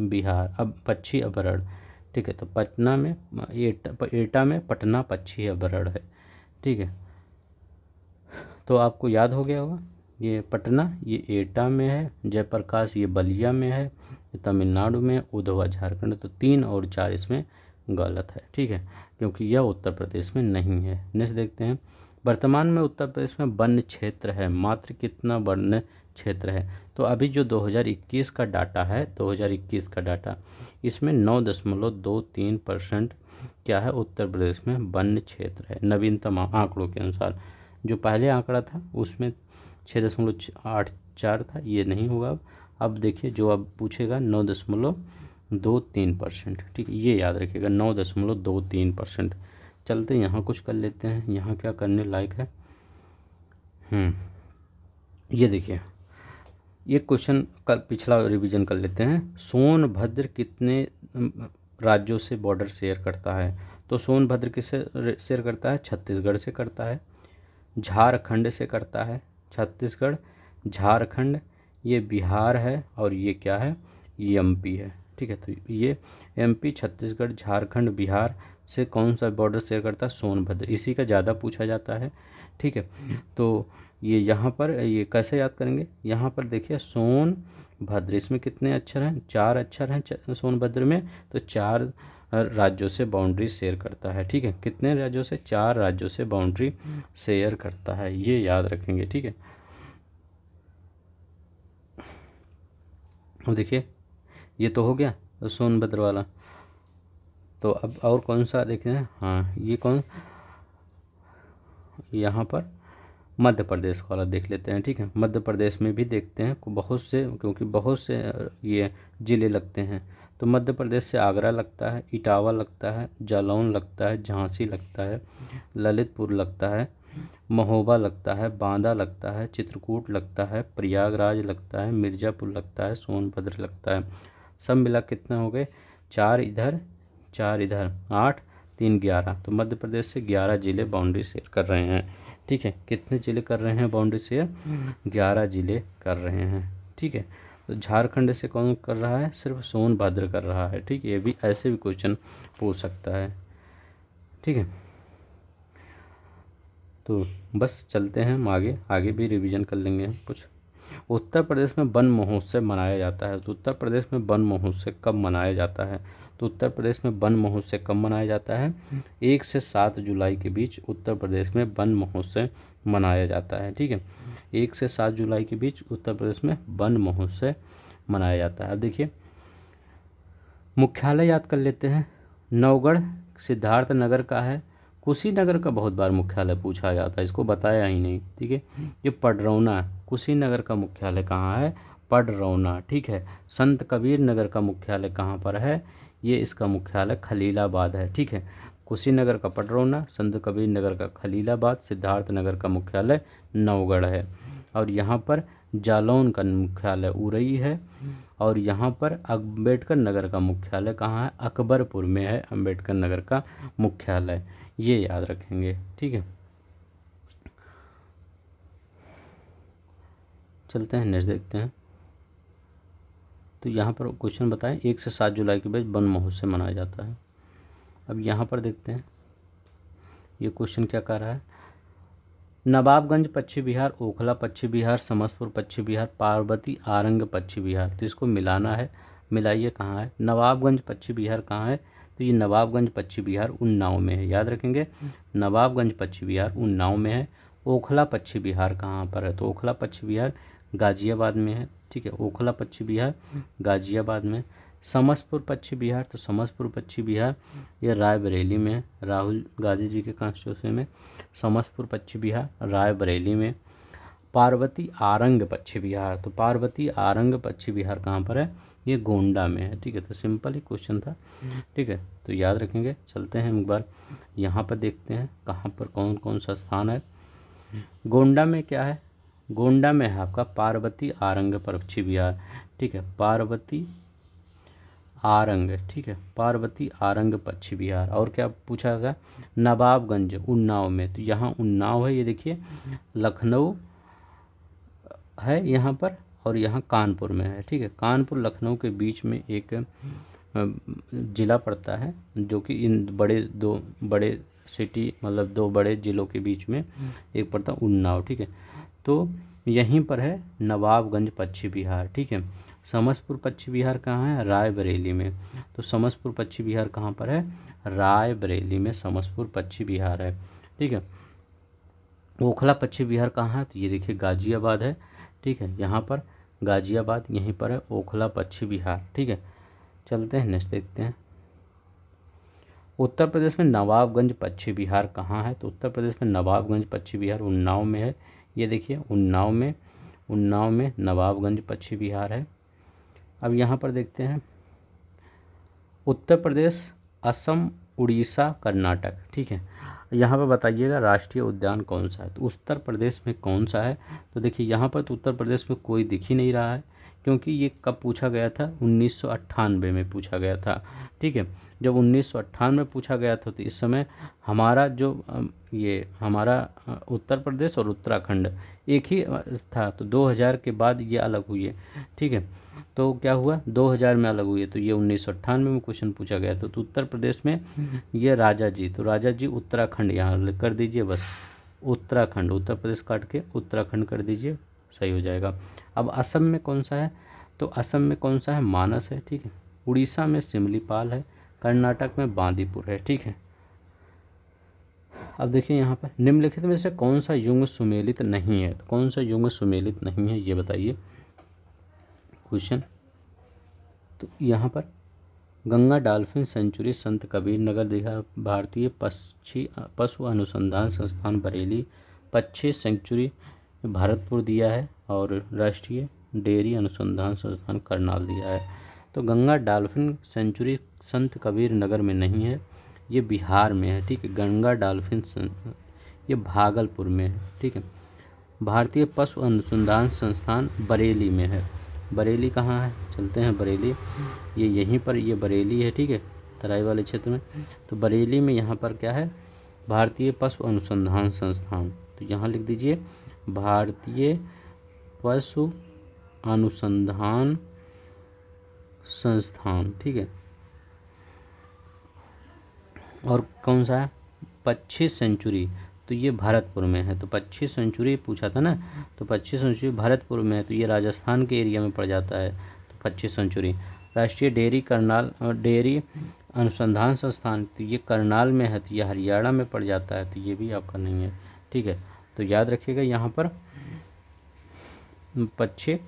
बिहार, अब पक्षी अभयारण्य। ठीक है, तो पटना में एटा में पटना पक्षी अभयारण्य है। ठीक है, तो आपको याद हो गया होगा, ये पटना ये एटा में है, जयप्रकाश ये बलिया में है, ये तमिलनाडु में, उधवा झारखंड। तो 3 और 4 इसमें गलत है। ठीक है, क्योंकि यह उत्तर प्रदेश में नहीं है। नेक्स्ट देखते हैं, वर्तमान में उत्तर प्रदेश में वन क्षेत्र है मात्र कितना वन क्षेत्र है, तो अभी जो 2021 का डाटा है, 2021 का डाटा, इसमें 9.23% क्या है, उत्तर प्रदेश में वन क्षेत्र है नवीनतम आंकड़ों के अनुसार। जो पहले आंकड़ा था उसमें 6.84 था, ये नहीं होगा। अब देखिए जो अब पूछेगा 9.23%। ठीक है, ये याद रखिएगा 9.23%। चलते यहाँ कुछ कर लेते हैं, यहाँ क्या करने लायक है। ये देखिए ये क्वेश्चन कल पिछला रिवीजन कर लेते हैं। सोनभद्र कितने राज्यों से बॉर्डर शेयर करता है, तो सोनभद्र किससे शेयर करता है, छत्तीसगढ़ से करता है, झारखंड से करता है, छत्तीसगढ़, झारखंड, ये बिहार है, और ये क्या है, ये MP है। ठीक है, तो ये MP, छत्तीसगढ़, झारखंड, बिहार से कौन सा बॉर्डर शेयर करता है, सोनभद्र, इसी का ज़्यादा पूछा जाता है। ठीक है, तो ये यहाँ पर ये कैसे याद करेंगे, यहाँ पर देखिए सोनभद्र, इसमें कितने अक्षर हैं, 4 अक्षर हैं सोनभद्र में, तो 4 राज्यों से बाउंड्री शेयर करता है। ठीक है, कितने राज्यों से, 4 राज्यों से बाउंड्री शेयर करता है, ये याद रखेंगे। ठीक है, अब देखिए ये तो हो गया तो सोनभद्र वाला, तो अब और कौन सा देखते हैं, हाँ ये कौन, यहाँ पर मध्य प्रदेश वाला देख लेते हैं। ठीक है, मध्य प्रदेश में भी देखते हैं बहुत से, क्योंकि बहुत से ये ज़िले लगते हैं। तो मध्य प्रदेश से आगरा लगता है, इटावा लगता है, जालौन लगता है, झांसी लगता है, ललितपुर लगता है, महोबा लगता है, बांदा लगता है, चित्रकूट लगता है, प्रयागराज लगता है, मिर्ज़ापुर लगता है, सोनभद्र लगता है। सब मिला कितने हो गए, 4 इधर 4 इधर, 8 3 11, तो मध्य प्रदेश से 11 ज़िले बाउंड्री शेयर कर रहे हैं। ठीक है, कितने ज़िले कर रहे हैं बाउंड्री शेयर, 11 ज़िले कर रहे हैं। ठीक है, तो झारखंड से कौन कर रहा है, सिर्फ सोनभद्र कर रहा है। ठीक है, ये भी ऐसे भी क्वेश्चन पूछ सकता है। ठीक है, तो बस चलते हैं हम आगे, आगे भी रिवीजन कर लेंगे हम कुछ। उत्तर प्रदेश में वन महोत्सव मनाया जाता है, तो उत्तर प्रदेश में वन महोत्सव कब मनाया जाता है, तो उत्तर प्रदेश में वन महोत्सव कब मनाया जाता है, 1 से 7 जुलाई के बीच उत्तर प्रदेश में वन महोत्सव मनाया जाता है। ठीक है, 1 से 7 जुलाई के बीच उत्तर प्रदेश में वन महोत्सव मनाया जाता है। अब देखिए मुख्यालय याद कर लेते हैं, नवगढ़ सिद्धार्थनगर का है, कुशीनगर का बहुत बार मुख्यालय पूछा जाता है, इसको बताया ही नहीं, ठीक है। ये पडरौना, कुशीनगर का मुख्यालय कहाँ है, पडरौना, ठीक है। संत कबीर नगर का मुख्यालय कहाँ पर है, ये इसका मुख्यालय खलीलाबाद है, ठीक है। कुशीनगर का पडरौना, संत कबीर नगर का खलीलाबाद, सिद्धार्थ नगर का मुख्यालय नवगढ़ है। और यहाँ पर जालौन का मुख्यालय उरई है। और यहाँ पर अम्बेडकर नगर का मुख्यालय कहाँ है, अकबरपुर में है अम्बेडकर नगर का मुख्यालय, ये याद रखेंगे, ठीक है। चलते हैं नेक्स्ट देखते हैं। तो यहाँ पर क्वेश्चन बताएं, 1 से 7 जुलाई के बीच वन महोत्सव मनाया जाता है। अब यहाँ पर देखते हैं ये क्वेश्चन क्या कह रहा है। नवाबगंज पश्चिम बिहार, ओखला पश्चिम बिहार, समस्तपुर पश्चिम बिहार, पार्वती आरंग पश्चिम बिहार। तो इसको मिलाना है, मिलाइए कहाँ है, नवाबगंज पश्चिम बिहार कहाँ है, तो ये नवाबगंज पश्चिम बिहार उन्नाव में है, याद रखेंगे। नवाबगंज पश्चिम बिहार उन्नाव में है। ओखला पश्चिम बिहार कहाँ पर है, तो ओखला पश्चिम बिहार गाजियाबाद में है, ठीक है। ओखला पश्चिम बिहार गाजियाबाद में। समस्तपुर पश्चिम बिहार, तो समस्तपुर पश्चिम बिहार ये रायबरेली में है, राहुल गांधी जी के कॉन्स्टिट्यूंसी में। समस्तपुर पश्चिम बिहार रायबरेली में। पार्वती आरंग पश्चिम बिहार, तो पार्वती आरंग पश्चिम बिहार कहाँ पर है, ये गोंडा में है, ठीक है। तो सिंपल ही क्वेश्चन था, ठीक है, तो याद रखेंगे। चलते हैं एक बार यहाँ पर देखते हैं कहाँ पर कौन कौन सा स्थान है। गोंडा में क्या है, गोंडा में है आपका पार्वती आरंग पश्चिम बिहार, ठीक है। पार्वती आरंग, ठीक है, पार्वती आरंग पश्चिम बिहार। और क्या पूछा था, नवाबगंज उन्नाव में, तो यहाँ उन्नाव है, ये देखिए लखनऊ है यहाँ पर, और यहाँ कानपुर में है, ठीक है। कानपुर लखनऊ के बीच में एक ज़िला पड़ता है, जो कि इन दो बड़े सिटी, मतलब 2 बड़े ज़िलों के बीच में एक पड़ता है उन्नाव, ठीक है। तो यहीं पर है नवाबगंज पश्चिम बिहार, ठीक है। समस्तपुर पश्चिम बिहार कहाँ है, रायबरेली में। तो समस्तपुर पश्चिम बिहार कहाँ पर है, रायबरेली में समस्तपुर पश्चिम बिहार है, ठीक है। ओखला पश्चिम बिहार कहाँ है, तो ये देखिए गाजियाबाद है, ठीक है। यहाँ पर गाजियाबाद, यहीं पर है ओखला पश्चिम बिहार, ठीक है। चलते हैं नेक्स्ट देखते हैं। उत्तर प्रदेश में नवाबगंज पश्चिम बिहार कहाँ है, तो उत्तर प्रदेश में नवाबगंज पश्चिम बिहार उन्नाव में है, ये देखिए उन्नाव में नवाबगंज पश्चिम बिहार है। अब यहाँ पर देखते हैं उत्तर प्रदेश, असम, उड़ीसा, कर्नाटक, ठीक है। यहाँ पर बताइएगा राष्ट्रीय उद्यान कौन सा है, तो उत्तर प्रदेश में कौन सा है, तो देखिए यहाँ पर तो उत्तर प्रदेश में कोई दिख ही नहीं रहा है, क्योंकि ये कब पूछा गया था, 1998 में पूछा गया था, ठीक है। जब 1998 में पूछा गया था तो इस समय हमारा जो ये हमारा उत्तर प्रदेश और उत्तराखंड एक ही था, तो 2000 के बाद ये अलग हुई है, ठीक है। तो क्या हुआ, 2000 में अलग हुई है, तो ये 1998 में क्वेश्चन पूछा गया था। तो उत्तर प्रदेश में ये राजा जी, तो राजा जी उत्तराखंड यहाँ कर दीजिए, बस उत्तराखंड, उत्तर प्रदेश काट के उत्तराखंड कर दीजिए, सही हो जाएगा। अब असम में कौन सा है, तो असम में कौन सा है, मानस है, ठीक है। उड़ीसा में सिमलीपाल है, कर्नाटक में बांदीपुर है, ठीक है। अब देखिए यहाँ पर निम्नलिखित में से कौन सा युग्म सुमेलित नहीं है, तो कौन सा युग्म सुमेलित नहीं है ये बताइए क्वेश्चन। तो यहाँ पर गंगा डॉल्फिन सेंचुरी संत कबीर नगर दिया, भारतीय पशु अनुसंधान संस्थान बरेली, पक्षी सेंचुरी भरतपुर दिया है, और राष्ट्रीय डेयरी अनुसंधान संस्थान करनाल दिया है। तो गंगा डॉल्फिन सेंचुरी संत कबीर नगर में नहीं है, ये बिहार में है, ठीक है। गंगा डॉल्फिन ये भागलपुर में है, ठीक है। भारतीय पशु अनुसंधान संस्थान बरेली में है, बरेली कहाँ है, चलते हैं बरेली, ये यहीं पर, ये बरेली है, ठीक है, तराई वाले क्षेत्र में। तो बरेली में यहाँ पर क्या है, भारतीय पशु अनुसंधान संस्थान, तो यहाँ लिख दीजिए भारतीय पशु अनुसंधान संस्थान, ठीक है। और कौन सा है, पक्षी सेंचुरी, तो ये भरतपुर में है। तो पक्षी सेंचुरी पूछा था ना, तो पक्षी सेंचुरी भरतपुर में है, तो ये राजस्थान के एरिया में पड़ जाता है, तो पक्षी सेंचुरी। राष्ट्रीय डेयरी करनाल डेयरी अनुसंधान संस्थान, तो ये करनाल में है, तो ये हरियाणा में पड़ जाता है, तो ये भी आपका नहीं है, ठीक है। तो याद रखिएगा यहाँ पर पक्षी,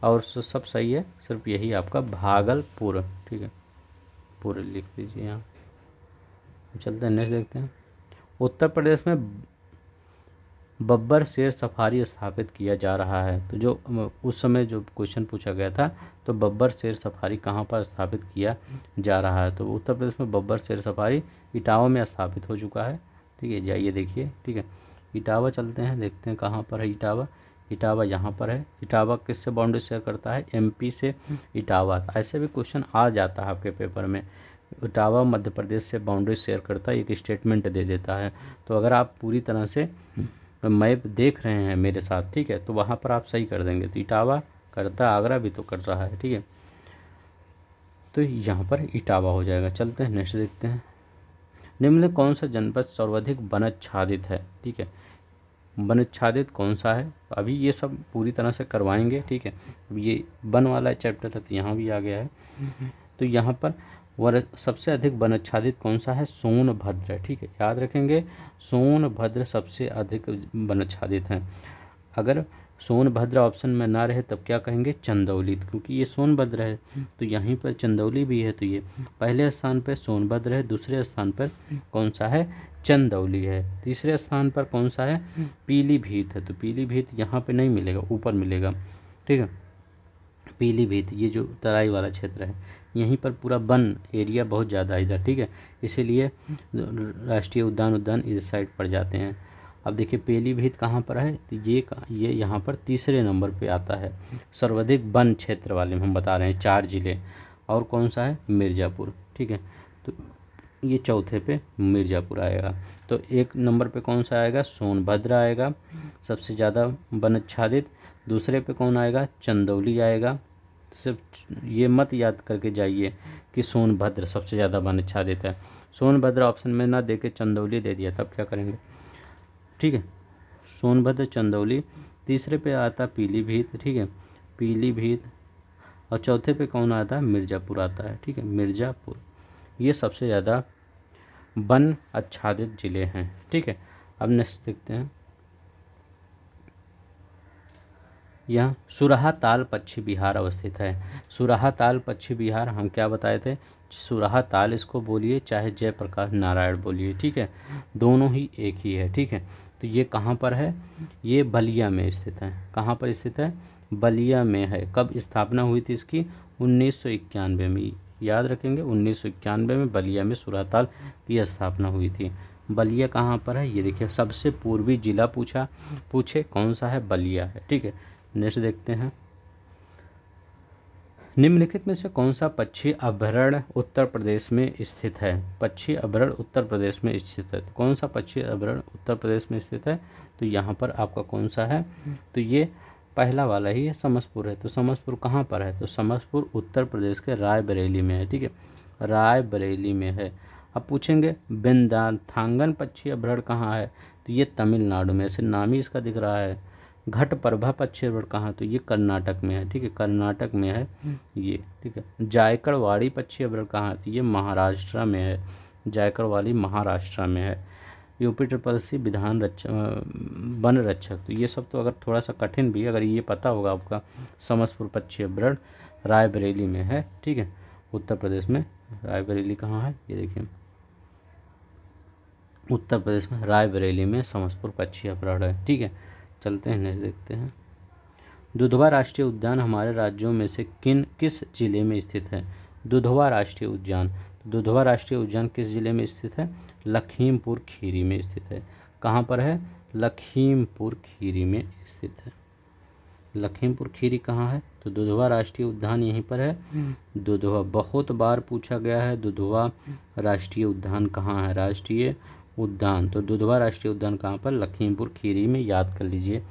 और सब सही है, सिर्फ यही आपका भागलपुर, ठीक है, पूरे लिख दीजिए यहाँ। चलते हैं नेक्स्ट देखते हैं। उत्तर प्रदेश में बब्बर शेर सफारी स्थापित किया जा रहा है। तो जो उस समय जो क्वेश्चन पूछा गया था, तो बब्बर शेर सफारी कहाँ पर स्थापित किया जा रहा है, तो उत्तर प्रदेश में बब्बर शेर सफारी इटावा में स्थापित हो चुका है। ठीक है, जाइए देखिए। ठीक है, इटावा चलते हैं, देखते हैं कहाँ पर है इटावा। इटावा यहाँ पर है। इटावा किससे बाउंड्री शेयर करता है? एमपी से इटावा। ऐसे भी क्वेश्चन आ जाता है आपके पेपर में। इटावा मध्य प्रदेश से बाउंड्री शेयर करता है, एक स्टेटमेंट दे देता है। तो अगर आप पूरी तरह से मैप देख रहे हैं मेरे साथ, ठीक है, तो वहाँ पर आप सही कर देंगे। तो इटावा करता, आगरा भी तो कर रहा है। ठीक है, तो यहाँ पर इटावा हो जाएगा। चलते हैं नेक्स्ट देखते हैं। निम्न में कौन सा जनपद सर्वाधिक वनाच्छादित है? ठीक है, वनाच्छादित कौन सा है? अभी ये सब पूरी तरह से करवाएंगे। ठीक है, अब ये वन वाला चैप्टर है तो यहाँ भी आ गया है। तो यहाँ पर सबसे अधिक वनाच्छादित कौन सा है? सोनभद्र। ठीक है, याद रखेंगे, सोनभद्र सबसे अधिक वनाच्छादित है। अगर सोनभद्र ऑप्शन में ना रहे तब क्या कहेंगे? चंदौली, क्योंकि ये सोनभद्र है तो यहीं पर चंदौली भी है। तो ये पहले स्थान पर सोनभद्र है, दूसरे स्थान पर कौन सा है? चंदौली है। तीसरे स्थान पर कौन सा है? पीलीभीत है। तो पीलीभीत यहाँ पे नहीं मिलेगा, ऊपर मिलेगा। ठीक है, पीलीभीत ये जो तराई वाला क्षेत्र है, यहीं पर पूरा वन एरिया बहुत ज़्यादा है इधर। ठीक है, इसीलिए राष्ट्रीय उद्यान इस साइड पड़ जाते हैं। अब देखिए पीलीभीत कहाँ पर है? तो ये यहाँ पर तीसरे नंबर पे आता है सर्वाधिक वन क्षेत्र वाले में। हम बता रहे हैं 4 जिले। और कौन सा है? मिर्ज़ापुर। ठीक है, तो ये चौथे पे मिर्ज़ापुर आएगा। तो 1 नंबर पे कौन सा आएगा? सोनभद्र आएगा सबसे ज़्यादा वनाच्छादित। दूसरे पे कौन आएगा? चंदौली आएगा। सिर्फ ये मत याद करके जाइए कि सोनभद्र सबसे ज़्यादा वनाच्छादित है। सोनभद्र ऑप्शन में ना देके चंदौली दे दिया तब क्या करेंगे? ठीक है, सोनभद्र चंदौली। तीसरे पे आता पीलीभीत। ठीक है, पीलीभीत। और चौथे पे कौन आता है? मिर्ज़ापुर आता है। ठीक है, मिर्ज़ापुर। ये सबसे ज़्यादा वन आच्छादित जिले हैं। ठीक है, अब नेक्स्ट देखते हैं। यहाँ सुराहा ताल पश्चिम बिहार अवस्थित है। सुराहा ताल पश्चिम बिहार हम क्या बताए थे? सुराहा ताल इसको बोलिए चाहे जयप्रकाश नारायण बोलिए। ठीक है, दोनों ही एक ही है। ठीक है, तो ये कहाँ पर है? ये बलिया में स्थित है। कहाँ पर स्थित है? बलिया में है। कब स्थापना हुई थी इसकी? 1991 में। याद रखेंगे, 1991 में बलिया में सुराहा ताल की स्थापना हुई थी। बलिया कहाँ पर है? ये देखिए, सबसे पूर्वी जिला पूछे कौन सा है? बलिया है। ठीक है, नेक्स्ट देखते हैं। निम्नलिखित में से कौन सा पक्षी अभयारण्य उत्तर प्रदेश में स्थित है? पक्षी अभयारण्य उत्तर प्रदेश में स्थित है। कौन सा पक्षी अभयारण्य उत्तर प्रदेश में स्थित है? तो यहाँ पर आपका कौन सा है? तो ये पहला वाला ही है, समसपुर है। तो समसपुर कहाँ पर है? तो समसपुर उत्तर प्रदेश के रायबरेली में है। ठीक है, रायबरेली में है। अब पूछेंगे विंध्याथांगन पक्षी अभयारण्य कहाँ है? तो ये तमिलनाडु में, ऐसे नाम ही इसका दिख रहा है। घटप्रभा पक्षी अभयारण्य कहाँ? तो ये कर्नाटक में है। ठीक है, कर्नाटक में है ये। ठीक है, जायकड़वाड़ी पक्षी अभयारण्य कहाँ है? तो ये महाराष्ट्र में है। जायकड़वाड़ी महाराष्ट्र में है। यूपी ट्रिपल विधान वन रक्षक। तो ये सब तो अगर थोड़ा सा कठिन भी, अगर ये पता होगा आपका, समसपुर पक्षी अभयारण्य रायबरेली में है। ठीक है, उत्तर प्रदेश में। रायबरेली कहाँ है? ये देखिए, उत्तर प्रदेश में रायबरेली में समसपुर पक्षी अभयारण्य है। ठीक है, चलते हैं नेक्स्ट देखते हैं। दुधवा राष्ट्रीय उद्यान हमारे राज्यों में से किस जिले में स्थित है? दुधवा राष्ट्रीय उद्यान। दुधवा राष्ट्रीय उद्यान किस जिले में स्थित है? लखीमपुर खीरी में स्थित है। कहाँ पर है? लखीमपुर खीरी में स्थित है। लखीमपुर खीरी कहाँ है? तो दुधवा राष्ट्रीय उद्यान यहीं पर है। दुधवा बहुत बार पूछा गया है, दुधवा राष्ट्रीय उद्यान कहाँ है? राष्ट्रीय उद्यान, तो दुधवा राष्ट्रीय उद्यान कहाँ पर? लखीमपुर खीरी में, याद कर लीजिए।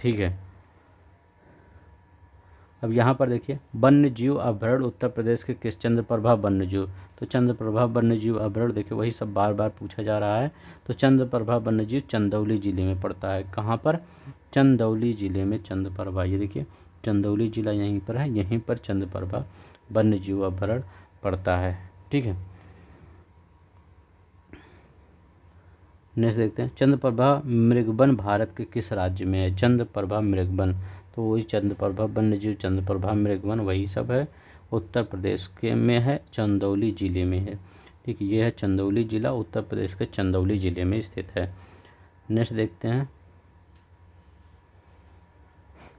ठीक है, अब यहाँ पर देखिए, वन्य जीव अभयारण्य उत्तर प्रदेश के किस? चंद्रप्रभा वन्य जीव। तो चंद्रप्रभा वन्य जीव अभयारण्य देखिए, वही सब बार बार पूछा जा रहा है। तो चंद्रप्रभा वन्य जीव चंदौली जिले में पड़ता है। कहाँ पर? चंदौली जिले में चंद्रप्रभा। ये देखिए, चंदौली जिला यहीं पर है, यहीं पर चंद्रप्रभा वन्य जीव अभयारण्य पड़ता है। ठीक है, नेक्स्ट देखते हैं। चंद्रप्रभा मृगवन भारत के किस राज्य में है? चंद्रप्रभा मृगवन, तो वही चंद्रप्रभा वन्य जीव, चंद्रप्रभा मृगवन वही सब है, उत्तर प्रदेश के में है, चंदौली जिले में है। ठीक है, ये है चंदौली ज़िला, उत्तर प्रदेश के चंदौली ज़िले में स्थित है। नेक्स्ट देखते हैं,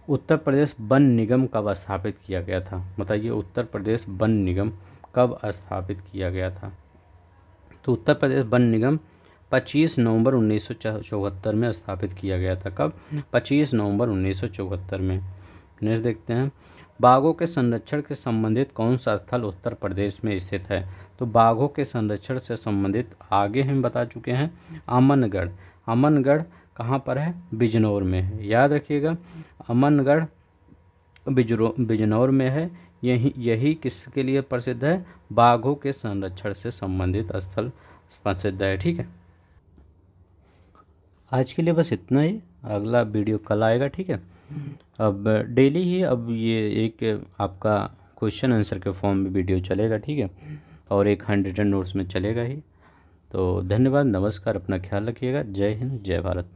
उत्तर प्रदेश वन निगम कब स्थापित किया गया था? बताइए, उत्तर प्रदेश वन निगम कब स्थापित किया गया था? तो उत्तर प्रदेश वन निगम 25 नवंबर 1974 में स्थापित किया गया था। कब? 25 नवंबर 1974 में। नेक्स्ट देखते हैं, बाघों के संरक्षण के संबंधित कौन सा स्थल उत्तर प्रदेश में स्थित है? तो बाघों के संरक्षण से संबंधित आगे हम बता चुके हैं, अमनगढ़। अमनगढ़ कहाँ पर है? बिजनौर में है, याद रखिएगा, अमनगढ़ बिजनौर में है। यही किसके लिए प्रसिद्ध है? बाघों के संरक्षण से संबंधित स्थल प्रसिद्ध है। ठीक है, आज के लिए बस इतना ही, अगला वीडियो कल आएगा। ठीक है, अब डेली ही अब ये एक आपका क्वेश्चन आंसर के फॉर्म में वीडियो चलेगा। ठीक है, और एक 100 नोट्स में चलेगा ही। तो धन्यवाद, नमस्कार, अपना ख्याल रखिएगा। जय हिंद, जय भारत।